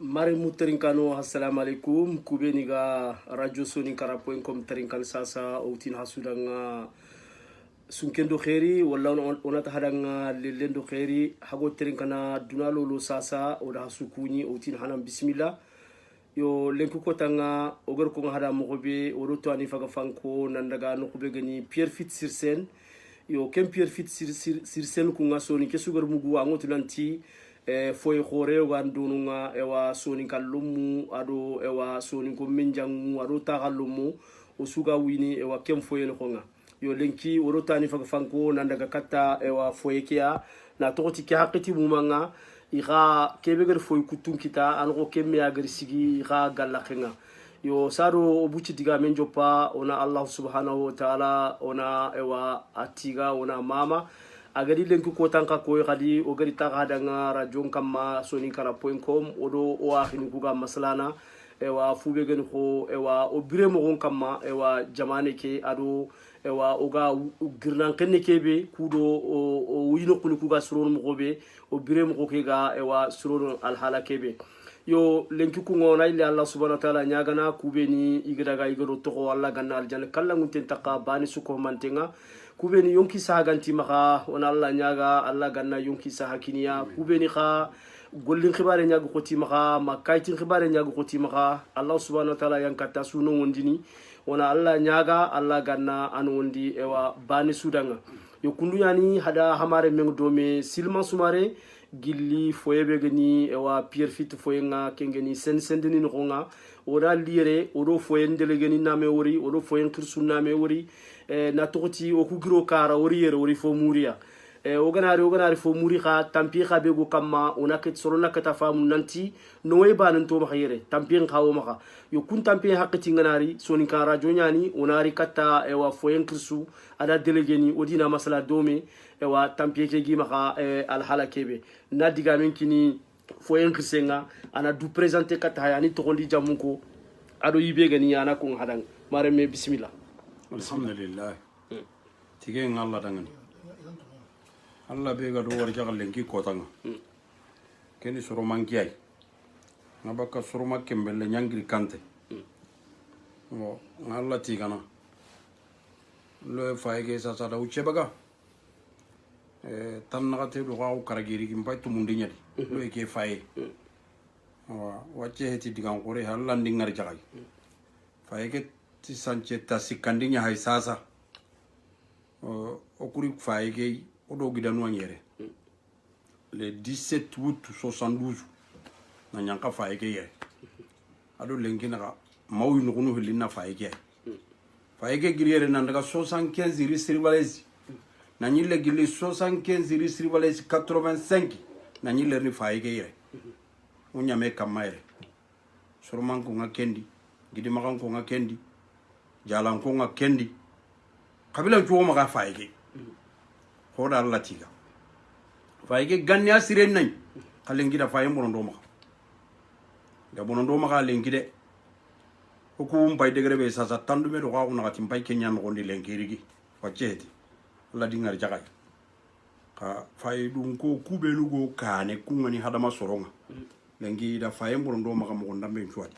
Mari mutarinkano assalamu alaikum kubeni ga radio soni kara.com tarinkan sasa outin hasudanga sunkendo khairi wala onata hadanga lelendo khairi hago tarinkana dunalo lo sasa oda hasukuni outin hanan bismillah yo lenku kotanga ogar ko hada mogobe odo ani faga fanko nandaga no kube gani Pierre Fit sur scène yo kem Pierre Fit sur scène ko ngasoni ke sugar mugu angotulanti foy khore wandununga ewa soni kallumu ado ewa soni ko menjangu ado tagallumu o suga wini ewa kem foy no nga yo lenki orotani faga fanko nandaga kata ewa foy kia na toti ki hakati mumanga iga kebeger foy kutun kita ango kemme agar sigi iga galakhenga yo saro obuchi diga menjopa ona Allah subhanahu wa ta'ala ona ewa atiga ona mama agadi lenku ko tanka ko gadi o gadi ta gadanga radio kamma soni kara.com odo o akhini kuga maslana ewa fube gen ko ewa o biremo gon kamma ewa jamane ke ado ewa oga girnan kenne kebe kudo o wino kulu kuga suron mo gobe o biremo ko kega ewa suron al hala kebe yo lenki ku ngona illa Allah subhanahu wa ta'ala nyagana kubeni igdaga igoro to Allah ganna aljanna kallangun tentaka bani suko mantenga kubeni yonki saganti maka on Allah nyaga Allah ganna yonki sahakiniya kubeni kha gollin khibare nyaga khoti maka makaitin khibare nyaga khoti maka Allah subhanahu wa ta'ala yankata suno wondini ona Allah nyaga Allah ganna an wondi ewa bani sudanga yo kundu yani hada hamare meng dome silman sumare gilli foyebe gani ewa Pierre Fit foyenga kengeni sendeni ngonga ora lire odo foyendele gani name wori odo foyen kirsu name wori na tokoti okugiro kara wori yere wori fo muria oganari fo muri kha tampi kha bego kamma onaket sorona kata famu nanti nowe banan to makayere tampi khawo maka yo kun tampi hakati nganari soni kan radio nyani onari kata ewa foyen kirsu ada delegeni odina masala dome ewa tampi ke gi maka al halakebe na diga men kini foyen kirsenga ana du présenter kata yani to gondi jamunko ado yibe gani ana kun hadang mareme bismillah alhamdulillah tige ngalla dangan Allah be ga do war jagal lenki ko tanga keni soro mankiyai ngabaka soro makembele nyangiri kante mo ngalla tigana lo faige sa sa da uchebaga tan nagate do gaw karagiri kimpai tumundi nyadi lo ke faye wa wache heti digan gore halla ndingar jagai faige ti sanche ta sikandinya hay sasa o kuri faige odo gidanu anyere le 17 août 72 na nyanka faige yere ado lengina ka mawu nugunu hilina faige giriere nandaga 75 risri valesi na nyile gili 75 risri valesi 85 na nyile ni faige yere unyame kamaire surman ko ngakendi gidi makan ko ngakendi jalan ko ngakendi kabila juwo maka faige hoda Allah tiga faige gannya siren nan kalengi da faye monondo maka da monondo maka lengi de hukum bay degre be sasa tandu me do ga ko nakati bay kenya no gondi lengi rigi waceti Allah dingar jagay ka faye dum ko kubelu go kane kungani hadama soronga lengi da faye monondo maka mo ndambe chwati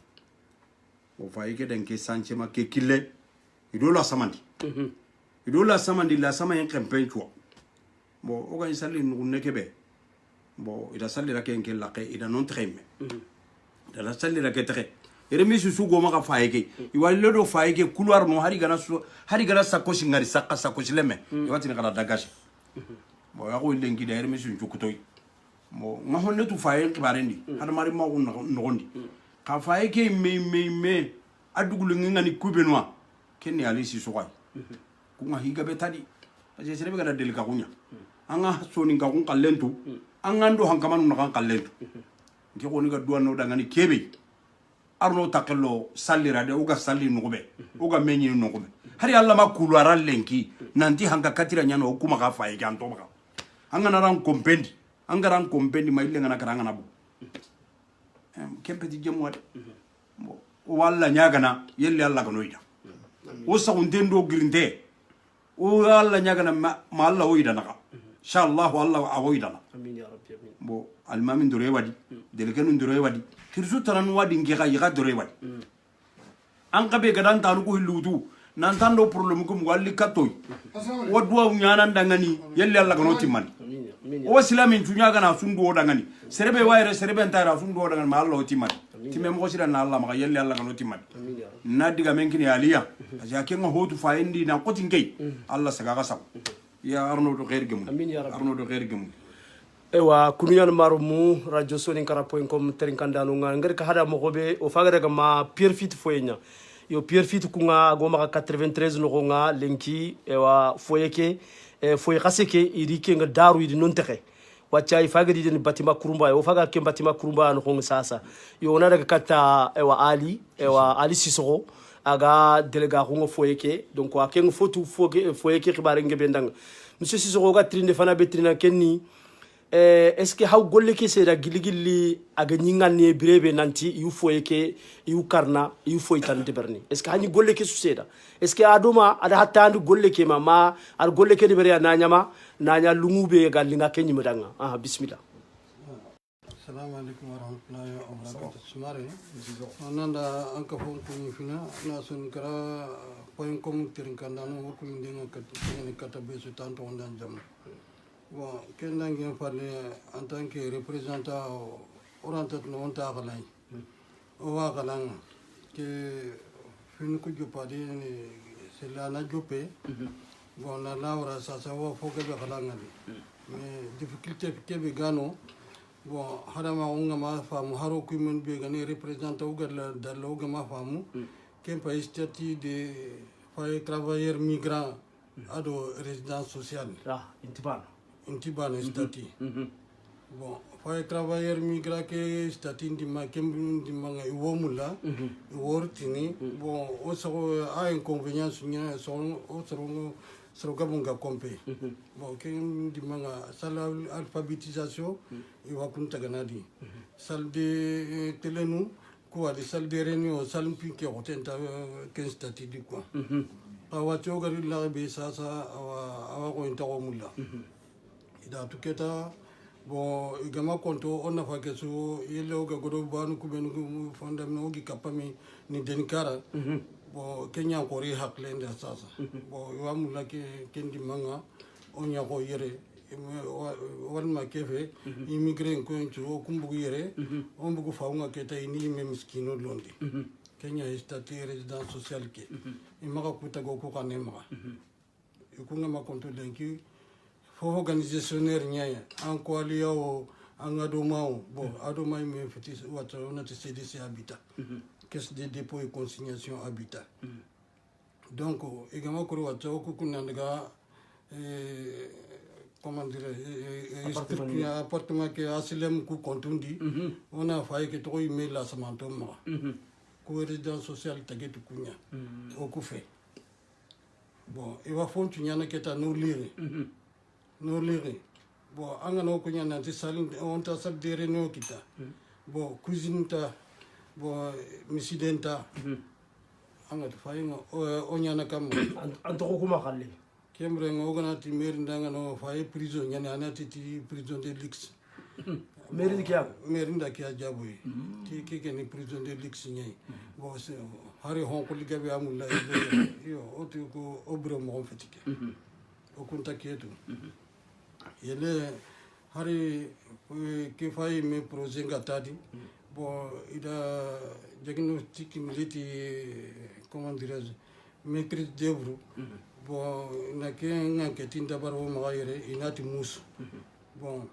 o faige denke sanche ma ke kille idola samandi idola samandi la sama yen campagne chwa bo oga isali ngunne kebe bo ida sali la kenke la ke ida non treme da la sali la ke tre eremi susu go maka faike iwali do faike couloir no hari gana sakoshi ngari sakoshi leme iwati ni kala dagashi bo ya ko lengi da eremi susu kutoy mo ngahonne tu faike barendi hada mari ma ko ngondi ka faike me adugulu ngani kubenwa kenni ali si sokay kunga higa betadi aje serebe gada delika kunya anga soni ga kun kallentu anga ndo hankamanu na kan kallentu ngi ko ni ga duwanno daga ni kebe arno takello sallira de uga salli nugube uga menyi nugube hari Allah ma kulu aran lenki nanti hanga katira nyano hukuma ka faye ganto maka anga naran kompendi anga ran kompendi ma ile ngana karanga nabu kempeti jemwade walla nyagana yelle Allah ganoida o sagundendo girinde o Allah nyagana ma Allah oida naka inshallah Allah awoida amin ya rabbi amin bo almamin dore wadi délégué nu ndoroy wadi kirsu tanan wadi ngiga yiga doroy wadi an kabe gadan tanu ko hillutu nan tando problème ko walli katoy wadwa nyana ndangani yelle alla kano timman o islamin tunya gana sundu dangani serebe wayre serebe ntara sundu dangani ma Allah timman timme mo sira na Allah ma yelle alla kano timman na diga men kini aliya aja kenga hotu fa indi na kotin gay Allah saga gasam ya arno do khair gemu amin ya rabbi arno do khair gemu ewa kunuyan marumu radio soninkara.com terinkandano nga ngari ka hada mo gobe o fagare ga ma Pierre Fit foyenya yo Pierre Fit kunga go maka 93 no nga lenki ewa foyeke foye khaseke iri ke nga daru idi non texe wacca i fagadi den batima kurumba yo faga ke batima kurumba no ngo sasa yo na daga kata ewa ali sisoko aga delega ngo foyeke donc wa ken fotu foyeke khibare ngebendanga monsieur sisoko ga trinde fana betrina kenni est-ce que haw golle ke seda giligilli aga nyingal ne birebe nanti yu foyeke yu karna yu foytan de berni est-ce que hani golle ke su seda est-ce que aduma ada hatta andu golle ke mama ar golle ke de bere na nyama lungube galinga kenyi medanga bismillah assalamu alaikum warahmatullahi wabarakatuh sumare onanda anka fon kuni fina na sun kara point com terinkandano ko ndinga kata besu tanto ondan jam bon kendan ngeen parler en tant que représentant orientat no onta galay o wa galang que fin ko jopade ni c'est la na jopé bon la laura ça wa fo ke be galang mais difficulté ke be gano bon hadama unga ma famu haro ku men be gane représentant uga dalla uga ma famu ken pa statut de travailleur migrant ado résidence sociale intibana statut bon travailleur migrant ke statut ndima kembundima ngai womula wortini bon o so a inconvénient nya so o so gabunga compé bon ken ndima nga sala alphabétisation e wakunta ganadi salle de telenu quoi de salle de réunion salle piqué hotenta ken statut di quoi awa tiogari la be sasa awa ko intawomula ida tuketa bon igama konto on nafa kesu yele oga godo banu kubenu fondam no gi kapami ni denkara bon kenya ko ri haklende sasa bon wamula ke kendi manga onya ko yere wan ma kefe immigré ko ncho kumbugu yere on bugu faunga keta ini me miskino londi kenya statut résidence sociale ke imaka kuta go ko kanema ikunga makonto lenki fo organisationnaire nyaya en ko aliyo en adomao bon adomai me fetis wata on te CDC habitat caisse de dépôt et consignation habitat donc également ko wata ko kunandaga comment dire appartement que asilem ku kontundi on a failli que trop email la samantoma ko résidence sociale tagetu kunya o ku fait bon il va font nyana keta no lire bon anga no kunya na tisali on ta sal de réunion kita bon cuisine ta bon misidenta anga to fainga o nyana kam anto ko kuma khalle kemre ngogana ti mer ndanga no fay prison nyane anati ti prison de luxe meri dikia meri ndakia jaboy ti ke ni prison de luxe nyai bo hari hon ko ligabe amulla yo otu ko obro mo fetike o kunta kietu yele hari ke fay me projet ngatadi bon ida diagnostic militi comment dirais-je maîtrise d'œuvre bon na ke ngaketi ndabaro magayere inati musu bon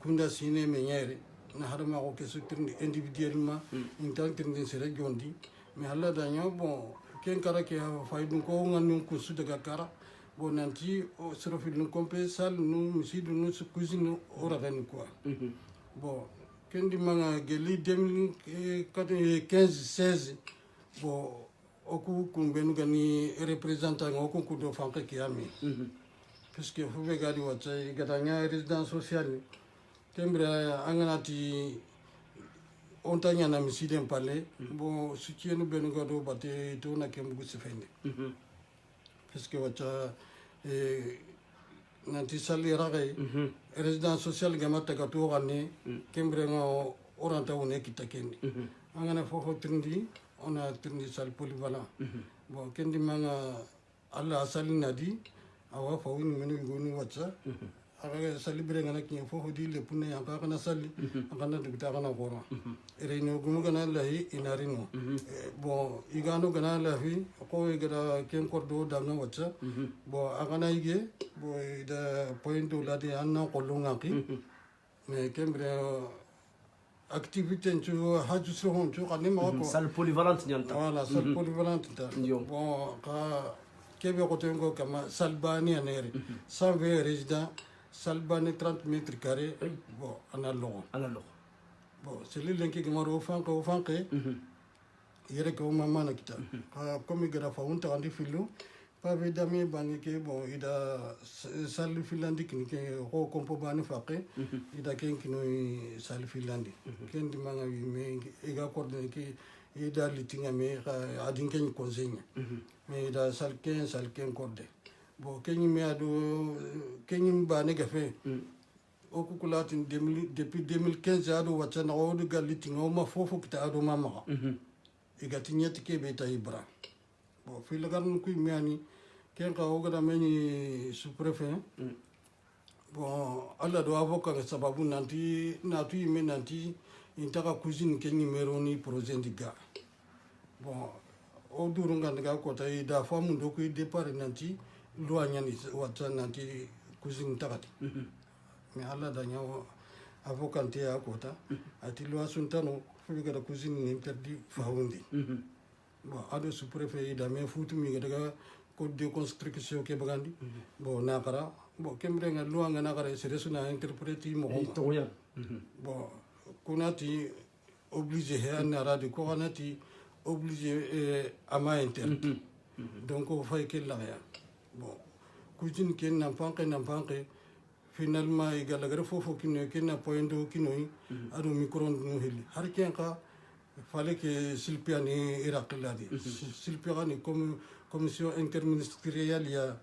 kunda sine menyere na harama ko ke sutirni individuellement intantirni sere jondi mais alla daño bon ken kara ke faydu ko nganu ko su daga kara bon nanti o serofil no compensal no misidu no cuisine ora ren quoi bon ken di manga geli 2015 16 bon oku kumbenu gani représentant oku kudo fanke kiami puisque vous regardez wata gadanya résidence sociale tembre anganati ontanya na misiden parler bon soutienu benu gado bate to na kem gu sefende puisque wata nanti sali ragai résidence sociale gama taga to ganni kembre ngo oranta wone kita kendi angana fofo trindi ona trindi sal polyvalent bon kendi manga alla sali nadi awa fawin menu gonu watsa aga sali bre ngana kinye fofo di le punne anga kana sali akana dubita kana goro reno gumu kana lahi inarino bon igano kana lahi ko igara ken kordo danga watsa bon akana ige bon ida point do ladi anna kolunga ki mais kembre activité tu haju sohon tu kanima ko salle polyvalente nyanta voilà salle polyvalente ta bon ka kebe ko tengo kama salbani aneri 120 résidents salbani 30 mètres carrés bon analo bon c'est le lenki gamaro fanke yere ko mama na kita comme gara fa unta andi filu pa vedami bangi ke bon ida salle filandi kini ke ko kompo bani faqe ida ken kino salle filandi ken di manga wi me ega coordonné ke ida litinga me adin ken conseiller me ida salle ken cordé bon ken me ado ken bani gafe o kukulatin depuis 2015 ado wachana o de galitinga o ma fofo kita ado mama igati nyeti ke beta ibra bon filagan ku miani ken ka ogada meni sous-préfet bon alla do avocat ga sababu nanti natu yime nanti intaka cuisine ken numéro ni projet ndiga bon o duru nganda ko tay da famu do ko départ nanti loi nyani wata nanti cuisine takati mais alla da nyawo avocat te akota ati loi suntano fuga da cuisine interdit fawundi bon ado sous-préfet da me futu mi daga code de construction ke bagandi bon nakara bon kembre nga loi nga nakara seresu na interpréter mo bon kunati obligé he na radio ko kanati obligé ama interdit donc o fay ke la ya bon cuisine ken na panke finalement igala fofo kino ken na pointo kino ado micro-ondes no heli har ken ka fallait que Silpiani Irak ladi Silpiani comme commission interministérielle ya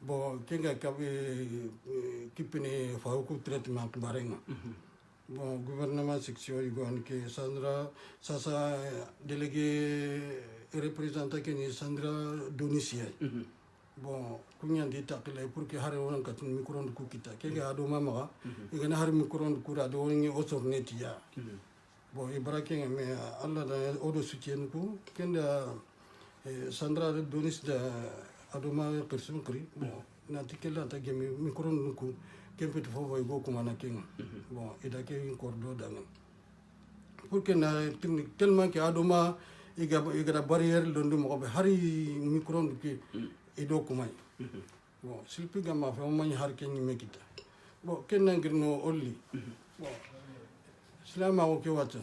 bon kenga qui pene fauku traitement barenga bon gouvernement section igwan ke Sandra sasa délégué représentant ke Sandra Donisia bon kunyandi takle pour que hare won kat micro-ondes ku kita kenga ado mama igana har micro-ondes ku ado ngi osorneti ya bon ibrahim me alla da odo soutien ko kenda Sandra Donis da adoma person kri bon na tikela ta gemi micro nuku kempet fo way go kuma na king bon ida ke kordo da pour que na technique tellement que adoma iga barrière londo mo be hari micro nuki ido kuma bon silpi gama fa mo har ken mekita bon kenna ngirno olli bon Islam ako ke wata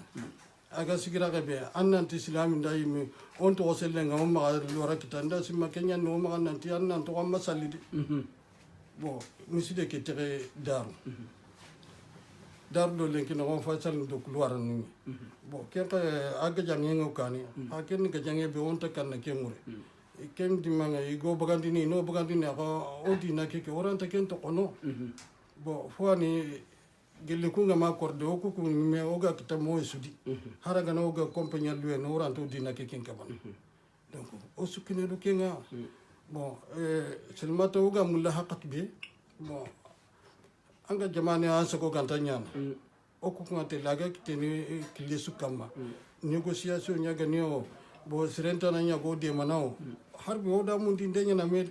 aga sigira ka be annanti Islam ndai me on to selenga o ma lora kitanda sima Kenya no ma nanti annan to amma salidi bon miside ke tere dar do lenki no fa sal do kulwara ni bon ke ka aga jange ngokani aken ga jange be on ta kan ke mure ken di manga igo bagandini no bagandini ako odina ke oranta ken to kono bon foni gelle kunga ma corde o ku me oga kita mo sudi haraga no oga compagnie luwe no ranto dina ke ken kaban donc o sukine do kenga bon selmata oga mulla haqat be bon anga jamane ansa ko gantanya o ku ngate laga kiteni kile sukama négociation nyaga neo bo serenta na nyago de manao harbi oda mundi ndenya na med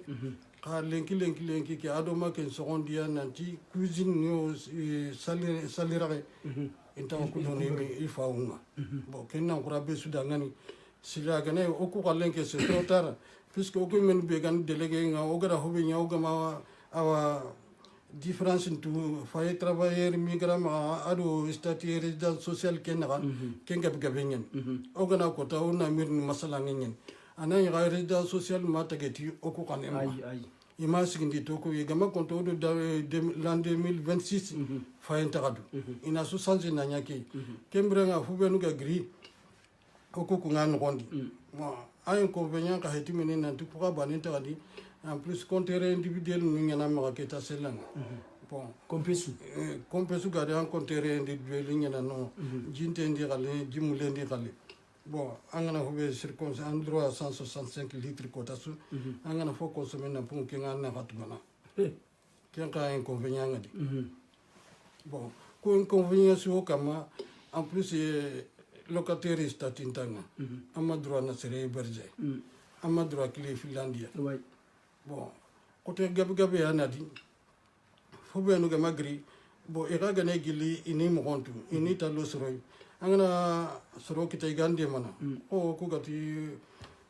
ka lenki ke adoma ken secondia nanti cuisine no salirare inta ko doni mi ifaunga bon ken na kura be sudangani sila gane o ko lenki se totar puisque o ko men be gan délégué nga o gara hobe nya o gama awa différence tu faye travailleur migrant ado statut résidence sociale ken na ken gab gabenyen o gana ko taw na mir masala ngen ana ya résidence sociale mata geti o ko kan ima sigindi to ko gama konto do l'an 2026 fayen tagadu ina so sanji na nyake kembre nga fubenu ga gri ko ko ngan gondi mo ay inconvénient ka heti menen nan tu pourra banin tagadi en plus compteur individuel ni ngana ma ke ta selang bon kompesu ga de en compteur individuel ni ngana no jinte ndi gale jimule ndi gale bon angana hobe circonstance en droit 165 litres quota su angana fo consommer na pour que ngana hatmana ken ka inconvénient ngadi bon ko inconvénient su kama en plus locataire statintanga ama droit na sere héberger ama droit clé finlandia bon côté gabe anadi fo be no gama gri bon ira gane gili ini mo kontu ini talo soroy angana soro kita igande mana o ku gati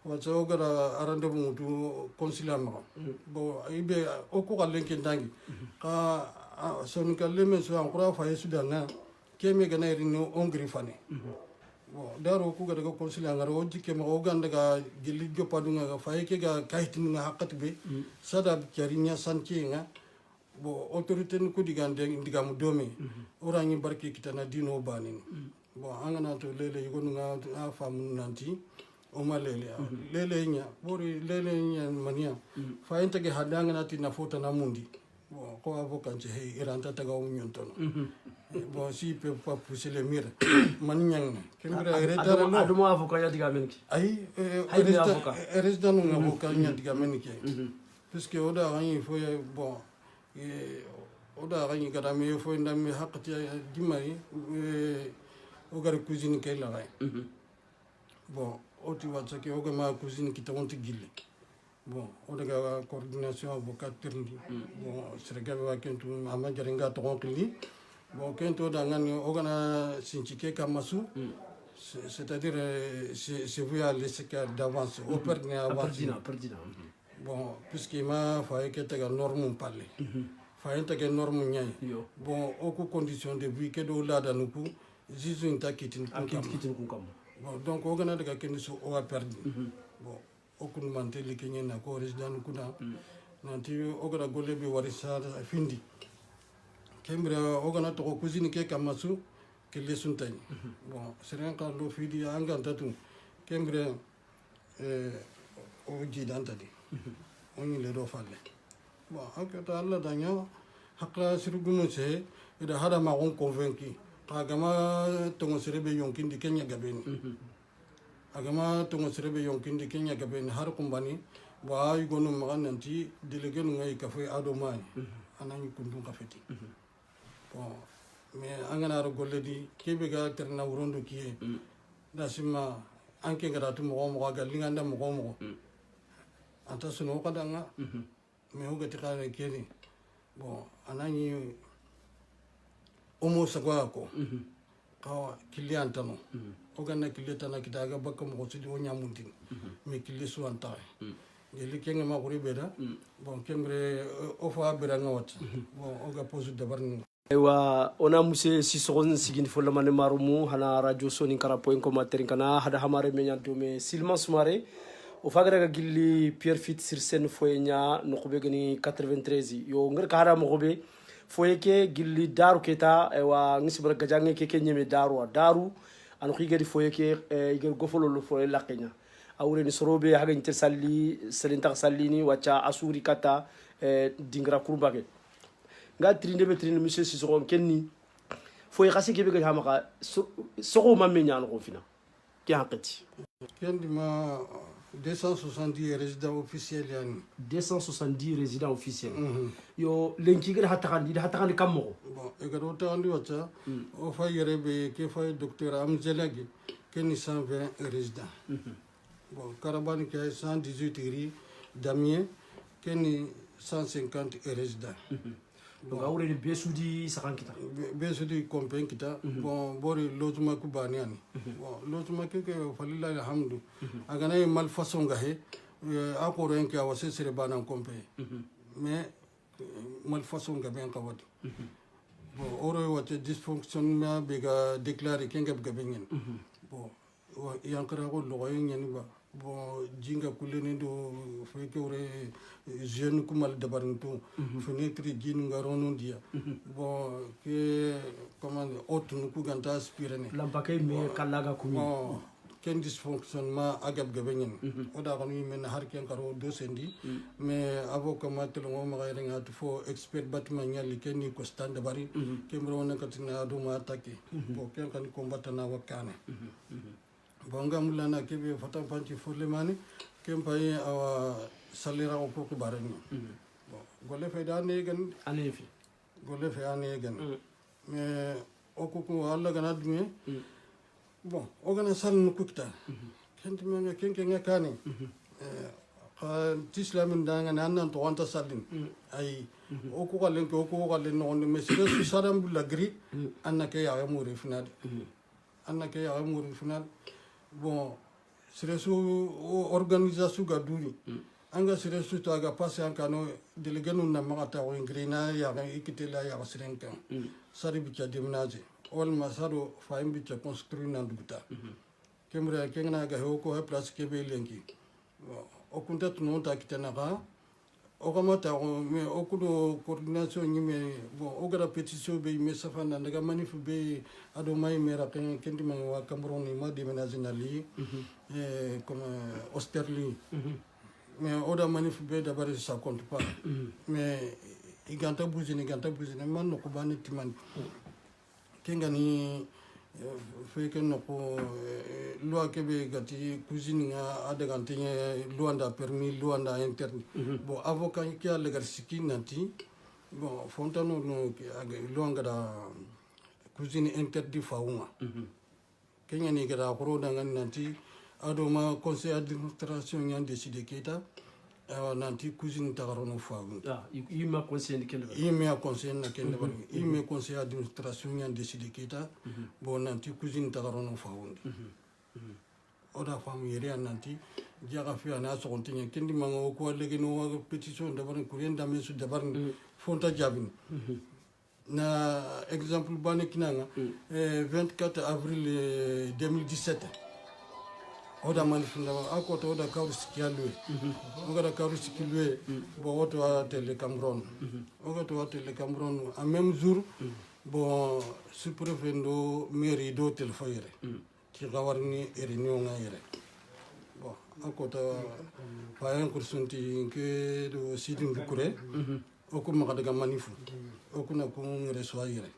wacha gara arande mutu consulat ma bo ibe o ko galen kendangi ka son kaleme so ankura fa yesudana keme gana irino ongri fane bon daro ku gada ko consulat ngara o jikke ma o ganda ga gili jopadunga ga fa yeke ga kaitin nga hakatbe sada karinya sankinga bo autorité ko digande ndigamu domi orangi barki kitana dino banin bon angana to lele yugonu nga a famu nanti o ma lele nya bori lele nya mania fa intage hadanga nati na fota na mundi bon ko avocat he iranta taga o nyontono bon si peut pas pousser les murs maniang kembra retara no adumo avocat ya diga menki ay resta no avocat nya diga menki puisque oda ngani fo bon oda ngani gadame fo ndam hakati dimay ogar cuisine kay la gay bon oti watsa ke oga ma cuisine ki tawonti gille bon odaga coordination avocat terndi bon serga wa kentu ama jaringa to konkli bon kento da ngani oga na sinchike kamasu c'est-à-dire c'est vous à l'esca d'avance au perdre avance bon puisque ma fa ke taga norme parler fa ke norme nyai bon oku condition de vie ke do la danuku jisu inta kitin kun bon donc o gana daga ken so o a perdu bon o kun manteli kenye na ko resident kuna nanti o gana golle bi warisa findi kembra o gana to ko cuisine ke kamasu ke lesuntani bon seren ka lo fidi anga tatu kembra o jidanta di on le do falle bon akata alla danya hakla sirugunu se ida hada ma on convaincu agama tongo serebe yonkin di Kenya gabeni agama tongo serebe yonkin di Kenya gabeni har kumbani wa yugono magananti délégué ngai kafe adomai anani kundu kafeti bon mais angana ro golle di kebe ga terna urondo kiye dasima anke garatu mo ga linganda mo anta suno kadanga mais o gati kare keni bon anani omo sagwako kawa kiliantano ogana kilitana kitaga bakka mo sudi o nyamuntin me kilisu anta geli kenga ma kuri beda bon kembre o fa bera ngawat bon oga posu dabarni ewa ona muse sisokon sigin fo lamane marumu hana radio soni karapoen ko materin kana hada hamare menya dome silman sumare o fagra ga gilli pierre fit sur scène foyenya no ko begani 93 yo ngar ka hada mo ko be foyeke gilli daru keta ewa ngisibra gajange keke nyeme daru anu khigeri foyeke iger gofolo lo foye lakenya awre ni sorobe haga inter salli selinta sallini wacha asuri kata dingra kurbage nga trinde be trinde monsieur sisokon kenni foye khasi kebe ga hamaka soko mamenya no fina ki hakati kendi ma 270 résidents officiels yani 270 résidents officiels yo lenki gada hatakandi kammo bon e gado tandi wacha o fa yerebe ke fa docteur Amzelagi keni 120 résidents bon Karabani ke 118 ri Damien keni 150 résidents donc awre de besudi sakankita besudi kompen kita bon bori logement ku baniani bon logement ke falilla alhamdu agana mal façon gahe akoro en ka wase sere banan kompe mais mal façon ga ben kawadi bon oro wate dysfonctionnement be ga déclarer kenga ga benyen bon yankara ko lo yen ba bon jinga kulene do feke ore jeune kumal dabarinto fenêtre jin ngarono dia bon que comment autre nu ku ganta aspirene lampake me kalaga kumi ken dysfonctionnement agab gabenyen oda ko ni men har ken karo dosendi mais avocat matel ngo ma gayre nga fo expert bâtiment nyali ken ni ko stand bari kemro na katina do ma attaquer bo ken kan combattant wakane bo ngam lana kebe fata panci folle mani kem pay awa salira ko ko barani bo gole fe da ne gan anefi gole fe ane gan mais o ko alla gana dumi bon o gana sal no kukta kenti me ken ken ngakani ka tislamin da ngana nan to wanta salin ay o ko galen no me sire su saram bulla gri annake ya muri final annake ya muri final bon sire su organisation ga duri anga sire su to aga passé en kano délégué non na magata o ingrina ya ga ikitela ya sirenka sari bicha déménager ol masaro faim bicha construire nan duguta kemra kengna ga ho ko place ke be lenki o kunta tuno ta kitana ga o kamata o kudo coordination ni me bon o gara pétition be me safana daga manif be ado may mera ken kendi ma wa Cameroun ma déménager na li comme Austerlitz mais oda manif be d'abord ça compte pas mais iganta bouzini man no ko bani timan kengani feke no ko loi kebe gati cuisine nga adagante loi nda permis loi nda interdit bon avocat ki a legal siki nanti bon fontano no loi ngada cuisine interdit faunga kengani gada ko dangan nanti ado ma conseil d'administration yang décidé keta nanti cuisine tagarono fagun yima conseil ken yima conseil na ken bar yima conseil d'administration yang décidé keta bon nanti cuisine tagarono fagun oda fam yere nanti jaga fi ana so kontinya kendi mango ko legi no pétition dabar kurien dame su dabar fonta jabin na exemple bane kinanga 24 avril 2017 oda manifunda akoto oda kawrisi kialwe oda kawrisi kilwe bo oto a tele Cameroun oto a tele Cameroun en même jour bon sous-préfet ndo mairie do telefayre ki gawarni réunion ngayre bon akoto fayen kursunti ke do sidin bukure oku ma daga manifu oku na ko resoyre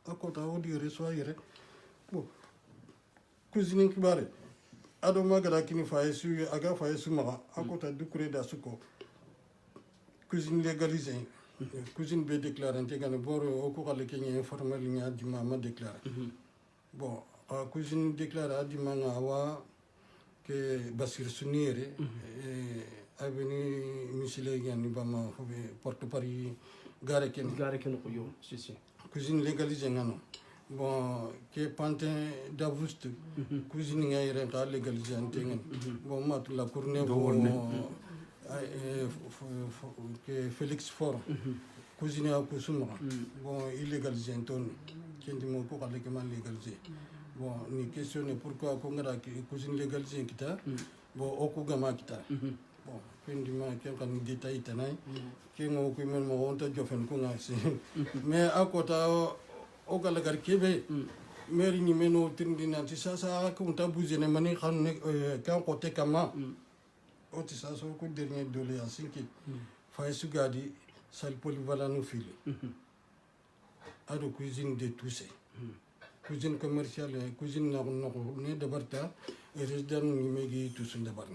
akoto odi resoyre bon cuisine kibare ado magara kini fayesu aga fayesu maga akota dukure da suko cuisine légalisée cuisine be déclaré ngane boro o ko kale kenya informel nya dima ma déclaré bon cuisine déclaré adima ngawa ke basir sunire avenue misile ngani bama hobe porte paris gare ken ko yo si cuisine légalisée ngano bon ke pantin d'Avouste cuisine ngay renta légalisé antingen bon mat la cournée bon ke Félix Faure cuisine a kusuma bon illégalisé ton kendi mo ko kale ke man légalisé bon ni questionner pourquoi ko ngara cuisine légalisé kita bon o ko gama kita bon kendi ma ken kan détail tanay ke ngo ko men mo wonta jofen ko ngasi mais akota o gala gar kebe meri ni meno tindina ti sasa ko ta buzene mani khan ne kan côté kama o ti sasa ko dernier doléance ki fay su gadi sal polyvalent fili ado cuisine de tous cuisine commerciale cuisine na no ne dabarta résident ni megi tous dabar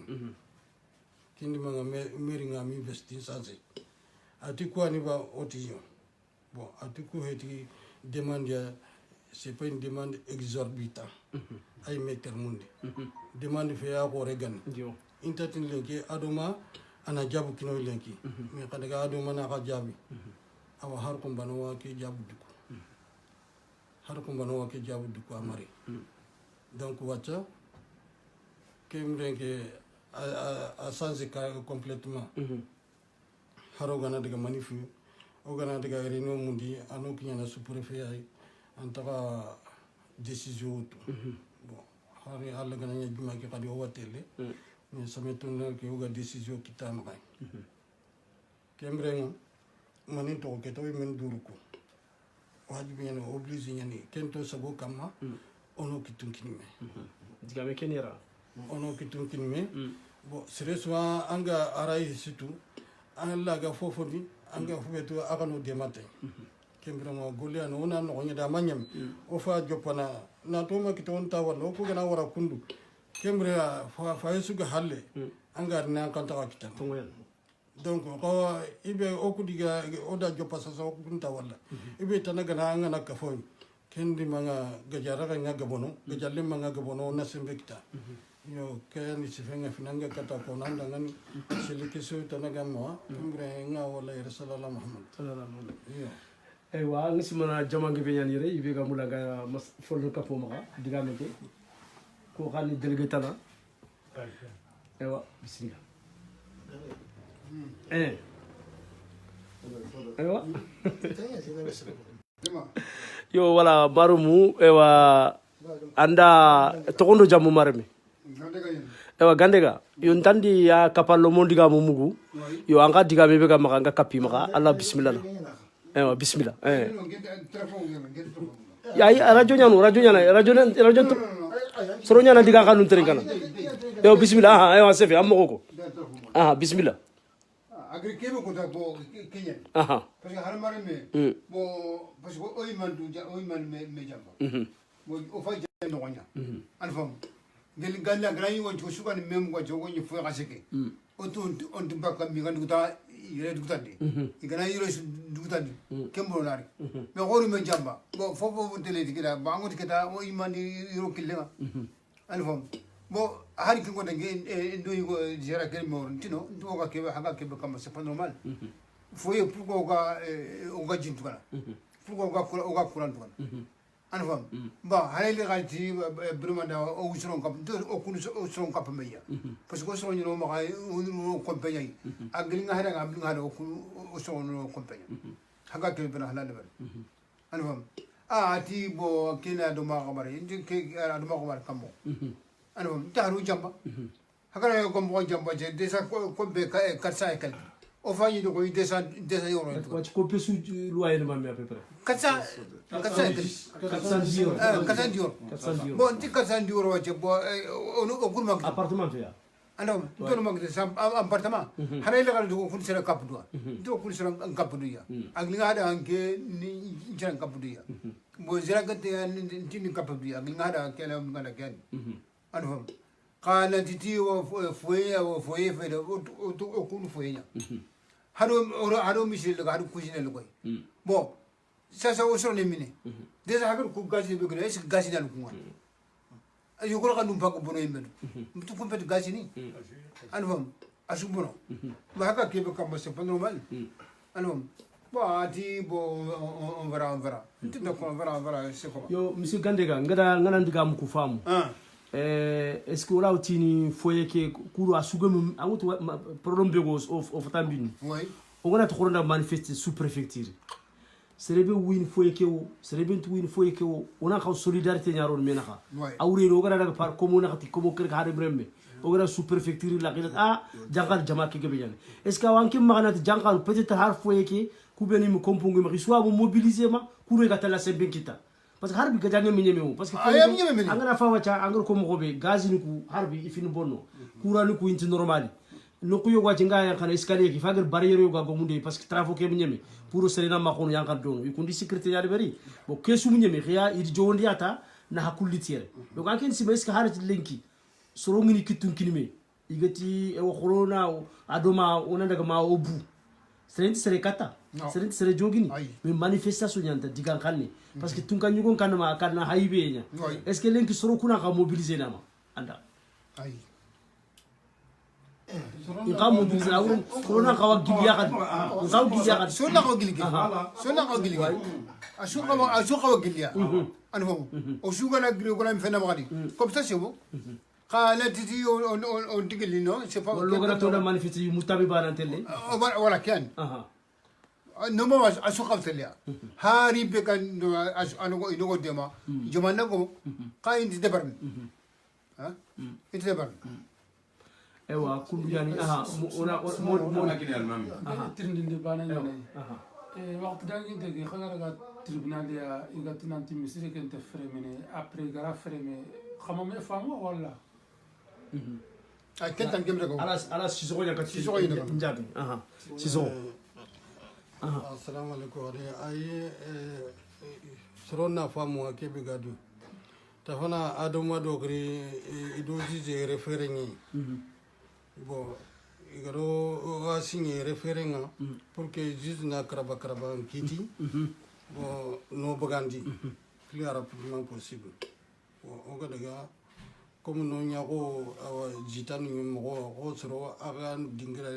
kindi manga meri ngami investi sasa ati ko ni ba otiyo bon ati ko heti demande c'est pas une demande exorbitante ay meter mundi demande fe ya ko regan intatin lenki adoma ana jabu kino lenki mais kada ga adoma na ka jabi awa har ko banwa ke jabu duko har ko banwa ke jabu duko amari donc wacha kemrenke a changé complètement haro gana daga manifu o gana daga réunion mundi ano kinyana sous-préfet ay antaka décision to bon hari alla gana nya juma ki kadi o watele mais sametuna ke o ga décision kitama kay kembrenga manin to ke to men duruko wajibi nyane obligé nyane kento sabo kama ono kitun kinme digame kenera ono kitun kinme bon sérieusement anga aray situ anga ga fofoni anga fubeto agano demate kembrama goliano ona no nyada manyam o fa jopana na to ma kiton tawano ko gana wara kundu kembra fa yesu ga halle anga na kan tawa kitan donc ko ibe okudiga oda jopasa so kunta wala ibe tanaga na anga na kafo kendi manga gajara ga ngaga bono gajalle manga ga bono na sembekta yo kayani sifenga finanga kata ko nanda ngani silike so tanaga mo kembra nga wala rasulullah muhammad sallallahu alaihi wasallam aywa ngisi mana jamange be nyani re ibe ga mulaga mas folo kapo maka digame ke ko xani délégué tana aywa bismillah aywa yo wala marumu ewa anda tokondo jamu marmi ewa gandega yo ntandi ya kapallo mondiga mo mugu yo anga diga be ga maka anga kapi maka allah bismillah ewa bismillah ya radio nyana soro nyana diga kanu teringana yo bismillah ewa sefi amoko bismillah agri kebe ko bo Kenya parce que harmare me bo parce que oy man me jamba bo o fa jeno gonya an fam gel galla grani won to sukan mem ko jogo ni fo gaseke o to on to bakka mi gandu ta yere du tande igana yero du tande kembo lari me goru me jamba bo fofo tele dikira ba ngoti keta o iman yero killenga an fam bo hari kingo dange ndo yugo jera kel mor tino ndo ga kebe haga kebe comme c'est pas normal foye pourquoi ga jintu kana pourquoi ga kuran to kana an fam ba halele galti brumanda o usron kap ndo o kunu usron kap meya parce que usron no ma o compagnie agli nga hada ngam nga o usron no compagnie haga kebe bana halale bar an fam ti bo kina do ma gamare indi ke do ma gamare kammo ano taru jamba hakana ko mo jamba je desa ko be ka katsa ekal o fanyi do ko desa euro ko pesu loyer ma me à peu près katsa dio bon ti katsa dio ro je bo o gurma appartement ya ano do ma ke sam appartement hana ile do ko sera kap do ko sera kap do ya agli ngada anke ni jara kap do ya bo jara gate ni kap do ya agli ngada kala ngada ken anfam kana titi wa foye fede o kunu foyenya hado misil ga hado cuisine le koy bon ça o soro ne mine déjà hagar ku gasi be gre est gasi dal ku ngwan ayo ko kan dum pakko bono yimbe mutu ko pet gasi ni anfam asu bono ba haka ke be kam c'est pas normal anfam bon ati bo on verra ntinda ko on verra c'est comment yo monsieur Gandega ngana ndiga mu ku famu est-ce que là utini foye ke kuru asugum amutu problème bego of tambini oui on a trop de manifester sous préfecture serebe win foye ke o serebe win foye ke o on a ka solidarité nyaro menaka awre ro gara daga par commune nakati comme kër hare brembe o gara sous préfecture la gina jangal jama ke gebe yan est-ce que wanki magana jangal peut-être har foye ke ku beni mu kompungu ma soit mo mobiliser ma kuru ga tala sembe kita parce que harbi gajane mi ñeme parce que angana fa wacha angor ko mo be gazini ku harbi ifini bonno kurani ku inti normal no ku yoga jinga ya kana escalier ki fagar barrière yoga go munde parce que travaux ke mi ñeme pour serena ma kono yankar don yu kundi sécurité yari bari bo kesu mi ñeme khiya idi jondi ata na hakulli tiere donc anken si est-ce que harati lenki soro ngini kitun kinime igati e wo corona adoma ona daga ma obu sere kata sere jogini mais manifestation nyanta digan kanni parce que tunka nyugon kanama kana haybe nya est-ce que lenki soro kuna ka mobiliser nama anda ay ka mobiliser awro corona ka wagilia kan ka wagilia kan so na ko giligi asu ka wagilia anfo o suga na gri ko na fena magadi comme ça c'est bon kala titi on digeli no c'est pas lo gara to da manifester mutabi banantelle voilà kan no ma asu qabtlia hari be kan ano ino dema jomana go ka indi debarn ha indi debarn ewa kundu yani ona mo na kini almami tirndinde bana وقت دانجي دقي خلنا tribunal ya igati nanti misiri kente fremene après gara freme xamame famu wala ay kentan gemre ko ala sisogo ya kati Sisogo ya kati. njabi sisogo assalamu alaikum ay soronna famu akebe gadu tafana adoma dogri idoji je referengi bo igaro wasinye referenga pour que juge na kraba kiti bon no bagandi plus rapidement possible o ga daga comme no nyago awa jitanu mo ko soro aga dingira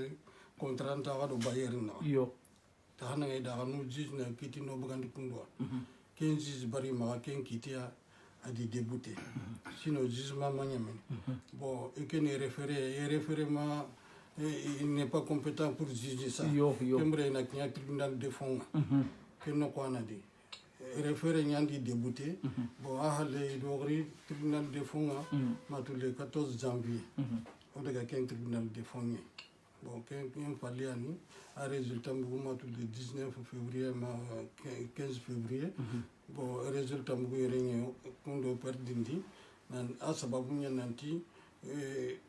contrat ta do bayer na yo ta hana da no juge na kiti no bagandi kundo ken juge bari ma ken kitia adi débuté sinon jugement manyamen bon et que ne référé ma il n'est pas compétent pour juger ça kembre na knya tribunal de fond kenno ko anadi référé nyandi débuté bon ahale dogri tribunal de fond matul le 14 janvier on daga ken tribunal de fond bon ken faliani a résultat bu matul le 19 février ma 15 février bon résultat bu yerenye kondo perdindi nan asababu nyananti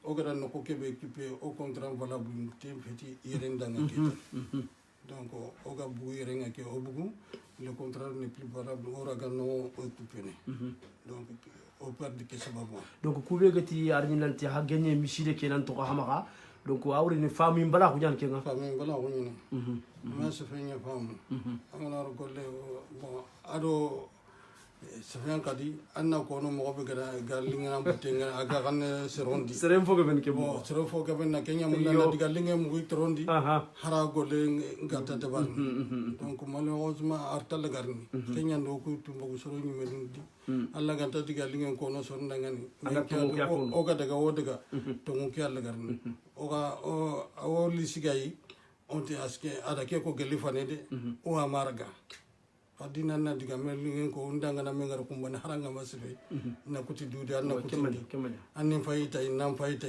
ogara no ko kebe équipé au contrat valable te feti yerendanga kita donc oga bu yerenga ke obugu le contrat n'est plus valable oraga no occupé donc au perdre que sababu donc kube gati arminanti ha gagné misile kenan to hamaga donc awri ni fami mbala ko jan kenga fami mbala ko nyina ma se fenya famu amana ro golle bon ado sefyan kadi anna ko no mo be gara galinga butenga aga kan serondi serem foga ben ke bon sero foga ben na kenya mun na diga linga mu trondi hara gole ngata de ban donc malheureusement artal garni kenya ndo ko tumbo ko soro nyime ndi alla ganta diga linga ko no son ngani o ga daga o daga to mo ki alla garni o ga o lisigai onti aske ada ke ko gelifane de o amarga adina na diga melingen ko undanga na mengar kumbana haranga masire na kuti dude anna kuti annin fayita inam fayita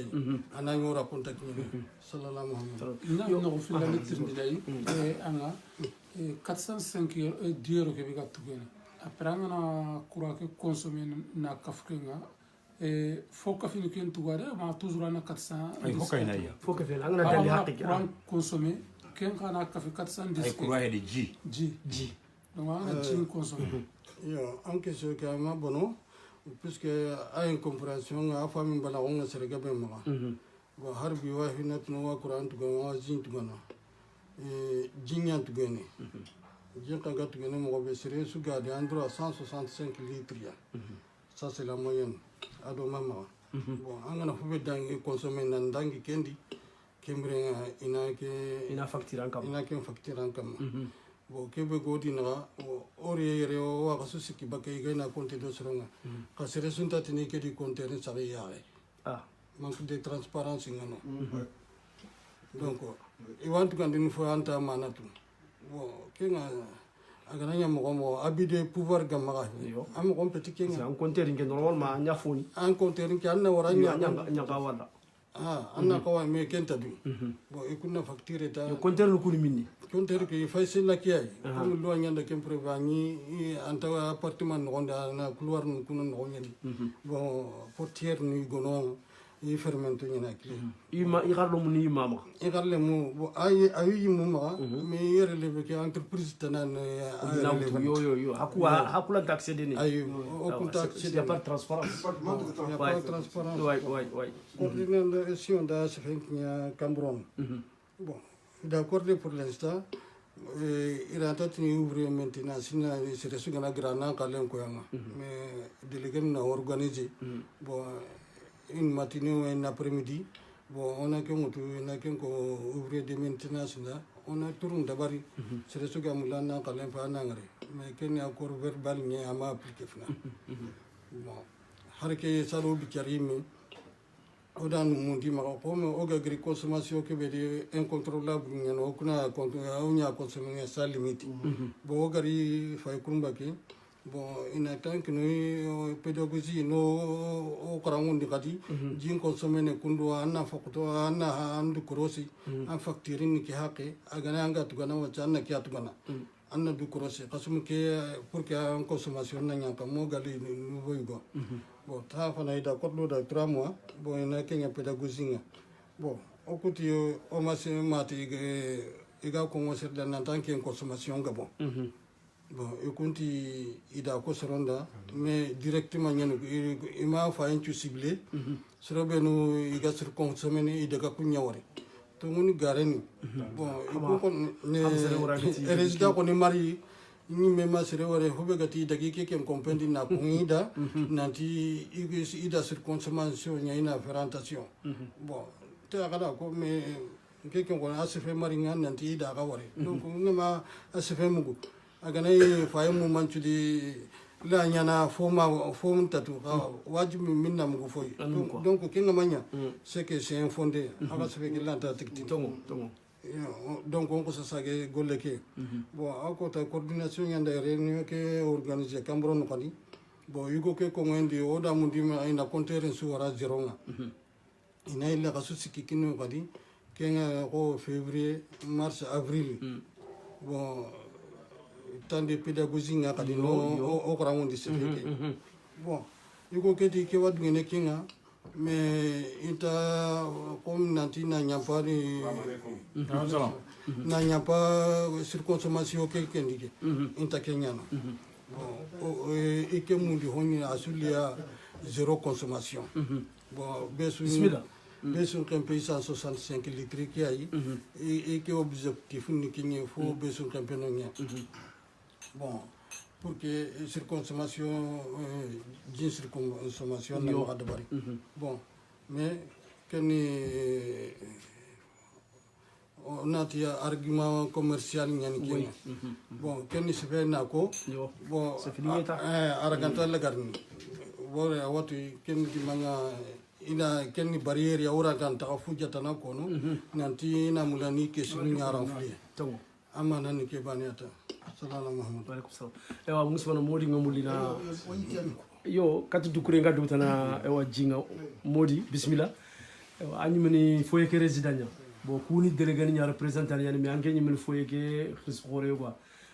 ana yora kunta kini sallallahu alaihi wasallam na no fila litre dai anga 405 diero ke biga tugena après anga na kura ke consommer na kafkenga faut que fini ken tugare ma toujours na 400 ay hoka ina ya faut que fini anga na dali hakika consommer ken kana kafe 410 ay kura hedi ji donc on a une consommation. En question que ma bono, puisque a une compréhension à famille balaonga serega bema. Bon harbi wa hina tuwa Quran tu gana jin tu gana. Jinyan tu gane. Jin kaga tu gane mo be sere su gade andro à 165 litres ya. Ça c'est la moyenne. Ado mama. Bon angana fube dangi consommer nan dangi kendi. Kembre ina facture ankam. Ina ken facture ankam. Bon kebe godi na ori yere o wa kasu siki bakay gay na konte do sronga ka sere sunta tini ke di konte ne sare yaare manque de transparence ngano donc I want to continue for anta manatu bon kenga agananya mo abide pouvoir gamara am ko petit kenga en compter nge normalement nya foni en compter ke anna waranya nya ga wala anna ko me kenta du bon ikuna facture ta yo compter lu kuni minni compter ke facile la kiai comme lo nyanda kem prevani anta appartement no onda na couloir no kuno no nyani bon portière ni gono I fermento nyana kile ima igarlo mu ni mama igarle mu bo ay mu ma me yere le ke entreprise tanan yo hakula taxe de ni ay o kunta c'est pas transparence pas transparence ouais coordination da se fenya Cambron bon d'accord pour l'instant il a tenu ouvrir maintenant sinon c'est reçu dans la grana kalen ko yanga mais délégué na organisé bon une matinée ou un après-midi bon on a qu'on ouvrir des maintenances là on a tourné d'abord c'est reçu dans la kalen pa nangare mais ken encore verbal ni ama appliquer fna bon harke salo bi karimi odan mundi ma ko mo oga gri consommation ke be incontrôlable nyano kuna onya consommer sans limite bo gari fay kurumba ke bon ina tank no pédagogie no o karangundi kadi jin consommer ne kundo anna fakto anna andu krosi an facturing ki hake agana anga tugana wacha anna ki atugana anna du crossé kasum ke pour que en consommation na nyaka mo gali nouveau yugo bon ta fana ida kotlo da 3 mois bon ina kenya pédagogie nga bon okuti o masi mati iga ko ngoser da nan tant que consommation ga bon bon ekunti ida ko soronda mais directement nyanu ima fa en ciblé sorobe no iga sur consommer ni ida ka kunya wari to ngoni gareni bon iko ko ne résident ko ni mari ni mema sere wari hobe gati dagi ke kem compendi na kuida nanti ida sur consommation nya ina fermentation bon te akada ko me ke kem ko asife mari ngan nanti ida ka wari donc ngema asife mugu agana faye mu manchudi la nyana fom tatu wajibi minna mu foy donc kinga manya c'est que c'est un fondé aga se que lanta tikti tongo donc on ko sage golle ke bon ako ta coordination yanda réunion ke organiser cambron kadi bon yugo ke ko ngondi oda mu dima ina compter su wara zeronga ina illa kasu sikikino kadi kenga ko février mars avril bon tant de pédagogie nga kadi no o krango di sefeke bon yugo keti ke wadu ngene kinga mais ita comme nanti na nyapari na nyapa surconsommation ke kendike inta kenyana bon ike mundi honi asulia zéro consommation bon bismillah besoin qu'un pays 165 litres qui aille et que objectif ni qu'il faut besoin qu'un peu non bon pour que surconsommation d'une surconsommation n'a pas de bari bon mais que on a des arguments commerciaux ni bon que ni se fait nako bon arganta la garni bon watu ken di manga ina ken barrière ya ura kan ta fuja tana kono nanti na mulani ke sunu nyaran fuli tongo amana ni ke baniata sallallahu muhammad alaikum salam ewa musbana modi ngamulina yo kati dukure nga dutana ewa jinga modi bismillah ewa anyimani foye ke residanya bo kuni délégué ni représentant yani mi anke nyimani foye ke khore quoi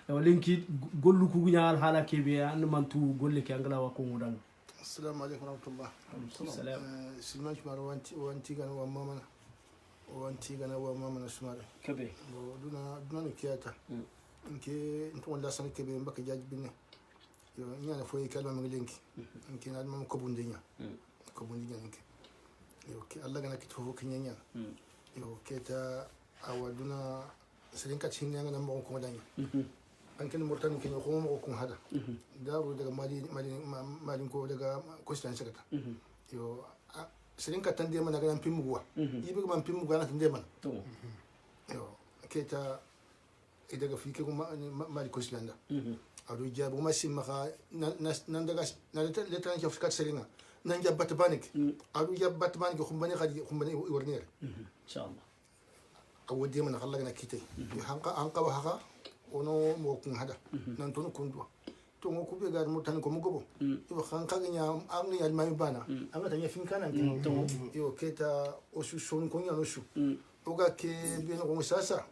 ewa lenki gollu ku nyaal hala kebe an mantu golle ke angala wa ko ngodan assalamu alaikum warahmatullah salam silman chmar wanti gana wa mama wanti gana wa mama smar kebe bo duna ni kiyata nke nto wala san kebe mbaka jaji binne yo nyana foye kalma mi lenki nke na mam ko bundinya nke yo ke Allah gana kitfo ko nyanya yo keta awaduna selinka chinya ngana mo ko danya anken mortan ken ko mo ko hada daru daga mali ko daga question sakata yo selinka tande man daga pimugwa yibe man pimugwa na tande man yo keta daga fike ko mali question da adu jabu ma simma nan daga na letan ci afrika selinga nan jabbat banik adu jabbat banik xumbani khadi xumbani warnere inshallah awodi man khalla gana kite hanqa wa haqa ono mo kun hada nan ton kundwa to ngo kube gar mutan ko mugobo yo khanqa nya amni yal mai bana anga tanya finkana to yo keta o su son ko nya no su oga ke be no sasa